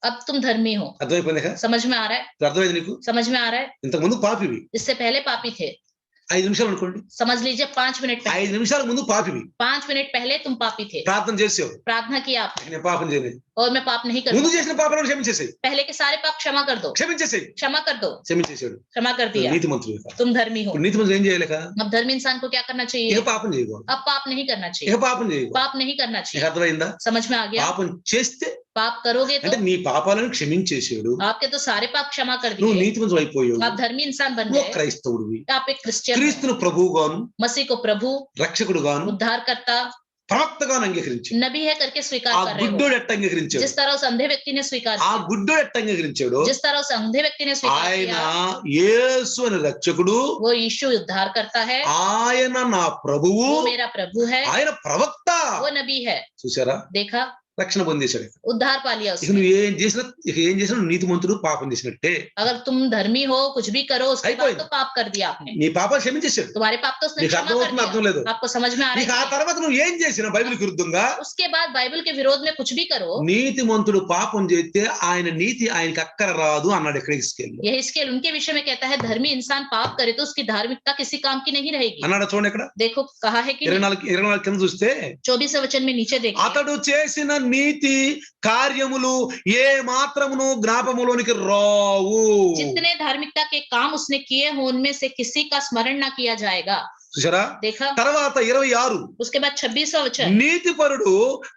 अब तुम धर्मी हो। అర్థమైపోయిందా? समझ में आ रहा है? అర్థమైంది నీకు? समझ में आ रहा है? ఇంతకు ముందు పాపివి. इससे पहले पापी थे। 5 నిమిషాలు అనుకోండి. समझ लीजिए 5 मिनट पहले, 5 నిమిషాల ముందు పాపివి. 5 मिनट पहले तुम पापी थे। ప్రార్థన చేసావు. प्रार्थना की आप, నేను పాపం చేయలేదు. और मैं पाप नहीं ముందు करूँ। చేసిన పాపాలను క్షమించేసేయి. पहले के सारे पाप क्षमा कर दो, క్షమించేసేయి. क्षमा कर दो। క్షమించేసాడు. क्षमा कर दिया, నీతిమంతుడు. तुम धर्मी हो। ఇప్పుడు నీతిమంతుడు ఏం చేయలేక? अब धर्मी इंसान को क्या करना ఇక चाहिए? పాపం చేయకూడదు. अब पाप नहीं करना ఇక चाहिए, పాపం చేయకూడదు. पाप नहीं करना నీకు चाहिए। అర్థమైందా? समझ में आ गया? పాపం చేస్తే पाप करोगे అంటే तो నీ పాపాలను క్షమించేసాడు. आपके तो सारे पाप क्षमा कर నువ్వు दिए, నీతిమంతుడు అయిపోయావు. आप धर्मी इंसान बन నువ్వు गए, క్రైస్తవుడివి. आप एक क्रिश्चियन हो। క్రీస్తును ప్రభువుగాను मसीह को प्रभु, రక్షకుడుగాను उद्धारकर्ता, ప్రవక్తగాను అంగీకరించాడు. नबी है करके ఆ स्वीकार कर रहे हो। గుడ్డోడు ఎట్ట అంగీకరించాడు? जिस तरह उस अंधे व्यक्ति ने स्वीकार ఆ किया, గుడ్డోడు ఎట్ట అంగీకరించాడు? जिस तरह उस अंधे व्यक्ति ने स्वीकार ఆయన किया, యేసు అనే రక్షకుడు, वो यीशु उद्धार करता है, ఆయన నా ప్రభువు, वो मेरा प्रभु है, ఆయన ప్రవక్త. वो नबी है। చూసారా? देखा? రక్షణ పొందేశాడు. उद्धार पा लिया ఇక उसने। నువ్వు ఏం చేసినా నువ్వు నీతిమంతుడు పాపం చేసినట్టే. अगर तुम धर्मी हो, कुछ भी करो, उसके बाद तो पाप कर दिया आपने। నీ పాపాలు క్షమించేశాడు. तुम्हारे पाप तो उसने నీకు क्षमा कर అర్థమవుతుందో అర్థం లేదు. दिया। आपको समझ में आ నీకు रहा ఆ है? తర్వాత నువ్వు ఏం చేసినా బైబిల్కి విరుద్ధంగా उसके बाद बाइबल के विरोध में कुछ भी करो, నీతిమంతుడు పాపం చేస్తే ఆయన నీతి ఆయనకి అక్కర రాదు అన్నాడు ఇక్కడ ఇస్కేల్. यह स्केल उनके विषय में कहता है, धर्मी इंसान पाप करे तो उसकी धार्मिकता किसी काम की नहीं रहेगी। అన్నాడు చూడండి ఇక్కడ देखो कहा है कि 24 కింద చూస్తే 24 वचन में नीचे देखिए, అతడు చేసిన నీతి కార్యములు ఏ మాత్రమును జ్ఞాపములోనికి రావు. जितने धार्मिकता के काम उसने किए हो उनमें से किसी का स्मरण ना किया जाएगा। చూసారా? देखा? తర్వాత 26 उसके बाद 26वां वचन, నీతిపరుడు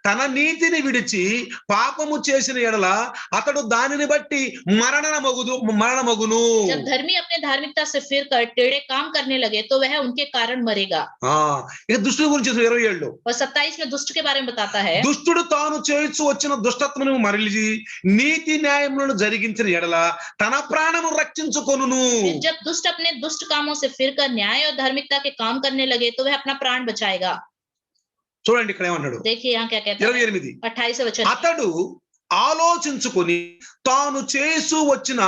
తన నీతిని విడిచి పాపము చేసిన ఎడల అతడు దానిని బట్టి మరణమగును. जब धर्मी अपने धार्मिकता से फिर कर टेढ़े काम करने लगे तो वह उनके कारण मरेगा। ఇక దుష్టుడి గురించి 27 और 27 में दुष्ट के बारे में बताता है, దుష్టుడు తాను చేయించు వచ్చిన దుష్టత్వమును మరలి నీతి న్యాయములను జరిగించిన ఎడల తన ప్రాణము రక్షించుకొనును. फिर जब दुष्ट अपने दुष्ट कामों से फिर कर न्याय और धार्मिकता के काम करने लगे तो वह अपना प्राण बचाएगा। చూడండి ఇక్కడ ఏమన్నాడు? देखिए यहाँ क्या कहता है, 28 28 वचन, అతడు ఆలోచించుకొని తాను చేసు వచ్చిన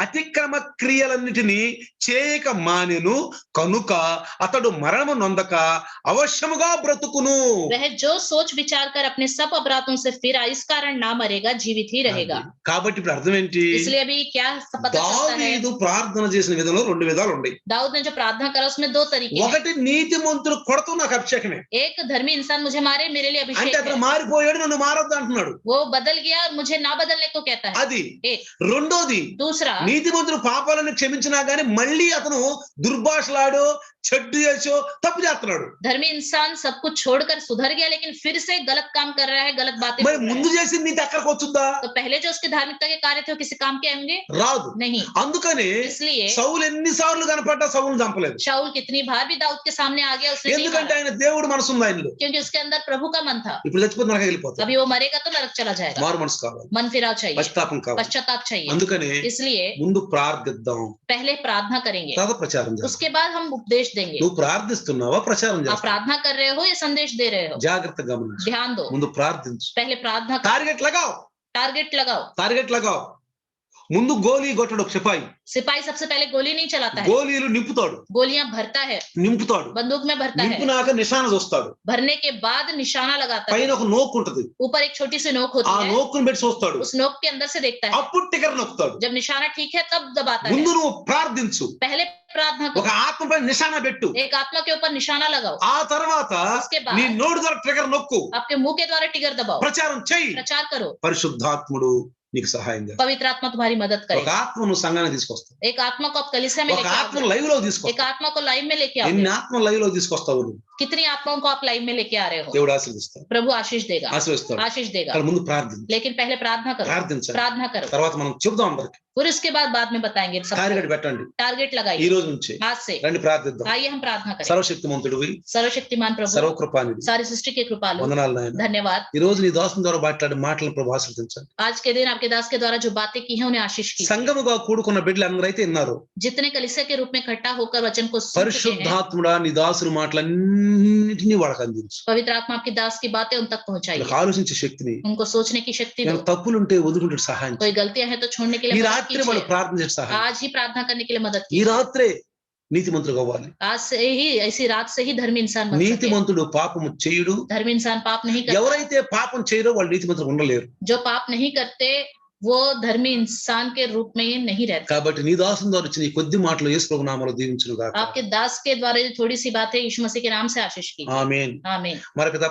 అతిక్రమ క్రియలన్నిటినీ చేయక మానెను కనుక అతడు మరణము నొందక అవశ్యముగా బ్రతుకును. वह जो सोच विचार कर अपने सब अपराधों से फिर इस कारण ना मरेगा, जीवित ही रहेगा। కాబట్టి ఇప్పుడు అర్థం ఏంటి? इसलिए अभी क्या पता चलता है, దావీదు ప్రార్థన చేసిన విధంలో 2 విధాలు ఉన్నాయి. दाऊद ने जो प्रार्थना करा उसमें 2 तरीके हैं। ఒకటి నీతిమంతుడు కొడతా నాకు అభిషేకమే, एक धर्मी इंसान मुझे मारे मेरे लिए అంటే अभिषेक అతను है, మారిపోయాడు నన్ను మారొద్దు అంటున్నాడు. वो बदल गया और मुझे ना बदलने को कहता है। అది एक రెండోది, दूसरा, నీతిమంతుడు పాపాలను క్షమించినా గానీ మళ్ళీ అతను దుర్భాషలాడో చెడ్డు చేసో తప్పు చేస్తున్నాడు. धर्मी इंसान सब कुछ छोड़कर सुधर गया लेकिन फिर से गलत काम कर रहा है, गलत बातें మరి बोल रहा ముందు है। చేసిన నీతి అక్కడికి వచ్చుద్దా? तो पहले जो उसके धार्मिकता के कार्य थे वो किसी काम के होंगे? రాదు. नहीं। అందుకని इसलिए సౌలు ఎన్నిసార్లు కనపడ్డా సౌలు చంపలేదు. शाऊल कितनी बार भी दाऊद के सामने आ गया, उसने नहीं ఎందుకంటే मारा, ఆయన దేవుడు మనసు ఉంది ఆయనలో. क्योंकि उसके अंदर प्रभु का मन था। ఇప్పుడు చచ్చిపోతే నరకం వెళ్ళిపోతాడు. अभी वो मरेगा तो नरक चला जाएगा। మారు మనసు కావాలి, मन फिराव चाहिए, పశ్చాత్తాపం కావాలి. पश्चाताप चाहिए। అందుకని इसलिए ముందు ప్రార్థిద్దాం, पहले प्रार्थना करेंगे, తర్వాత ప్రచారం చేద్దాం. उसके बाद हम उपदेश देंगे। నువ్వు ప్రార్థిస్తున్నావా ప్రచారం आप చేస్తావా? प्रार्थना कर रहे हो या संदेश दे रहे हो? జాగ్రత్తగా గమనించు. ध्यान दो, ముందు ప్రార్థించు. पहले प्रार्थना करो, టార్గెట్ లగావ్, टारगेट लगाओ। ముందు గోలీ కొట్టడు సిపాయి. सिपाही सबसे पहले गोली नहीं चलाता है, గోలీలు నింపుతాడు, गोलियां भरता है, बंदूक में भरता है, నింపునాక నిశాన చూస్తాడు. भरने के बाद निशाना लगाता है, పైన ఒక నోక్ ఉంటది, ऊपर एक छोटी सी नोक होती ఆ है, నోక్కును పెట్టి చూస్తాడు. उस नोक के अंदर से देखता है, అప్పుడు టికర్ నొక్కుతాడు. जब निशाना ठीक है तब दबाता है। ముందు నువ్వు ప్రార్థించు, पहले प्रार्थना ఒక करो, ఆత్మపై నిశాన పెట్టు. एक आत्मा के ऊपर निशाना लगाओ, ఆ తర్వాత उसके बाद నీ నోటి ద్వారా ట్రిగర్ నొక్కు, आपके मुंह के द्वारा टिगर दबाओ, ప్రచారం చెయ్యి. प्रचार करो, పరిశుద్ధాత్ముడు నీకు సహాయం చేస్తాడు. पवित्र आत्मा तुम्हारी मदद ఒక करेगा। ఆత్మను సంఘానికి తీసుకొస్తావు, एक आत्मा को आप कलीसिया में ఒక लेके ఆత్మను आओ, లైవ్ లో एक తీసుకొస్తావు. आत्मा को लाइव में लेके आओ। ఎన్ని ఆత్మలు లైవ్ లో తీసుకొస్తావు నువ్వు? कितनी आत्माओं को आप लाइव में लेके आ रहे हो। దేవుడు ఆశీర్వదిస్తాడు, प्रभु आशीष देगा, ఆశీర్వదిస్తాడు. आशीष देगा। కానీ ముందు ప్రార్థన, लेकिन पहले प्रार्थना करो, ప్రార్థించండి. प्रार्थना करो, తర్వాత మనం చెబుదాం అందరికి. फिर उसके बाद में बताएंगे सब। టార్గెట్ పెట్టండి. टारगेट ఈ लगाइए రోజు నుంచి आज से। రండి ప్రార్థిద్దాం. आइए हम प्रार्थना करें। సర్వశక్తిమంతుడివి, सर्वशक्तिमान प्रभु, సర్వకృపానిధి, सारी सृष्टि के कृपालु, వందనాలు నాయన. धन्यवाद। ఈ రోజు నీ దాసుని ద్వారా మాట్లాడే మాటలను ప్రభు ఆశీర్వదించండి. आज के दिन आपके दास के द्वारा जो बातें की हैं उन्हें आशीष की। సంఘముగా కూడుకున్న బిడ్డలు అందరైతే విన్నారు. जितने कलीसिया के रूप में इकट्ठा होकर वचन को सुन चुके हैं, పరిశుద్ధాత్ముడా నీ దాసుని మాటలన్నిటినీ వాళ్ళకి అందించు. पवित्र आत्मा आपकी दास की बातें उन तक पहुंचाइए, వాళ్ళకి ఆలోచించే శక్తిని, उनको सोचने की शक्ति दो, ఏమైనా తప్పులుంటే వదులుకుంటే సహాయం చేయి. कोई गलतियां हैं तो छोड़ने के ఈ लिए मदद రాత్రి వాళ్ళు कीजिए, ప్రార్థన చేసి సహాయం. आज ही प्रार्थना करने के लिए मदद ఈ कीजिए। రాత్రే నీతిమంతుడు అవ్వాలి. आज से ही ऐसी रात से ही धर्मी इंसान बन सके। నీతిమంతుడు పాపము చేయుడు. धर्मी इंसान पाप नहीं करता। ఎవరైతే పాపం చేయరో వాళ్ళు నీతిమంతులు ఉండలేరు. जो पाप नहीं करते वो धर्मी इंसान के रूप में नहीं रहते। కాబట్టి నీ దాసుని ద్వారా వచ్చిన ఈ కొద్ది మాటలు యేసు ప్రభు నామములో దీవించును గాక. आपके दास के द्वारा जो थोड़ी सी बात है यीशु मसीह के नाम से आशीष की। ఆమేన్. आमीन। మరి పితా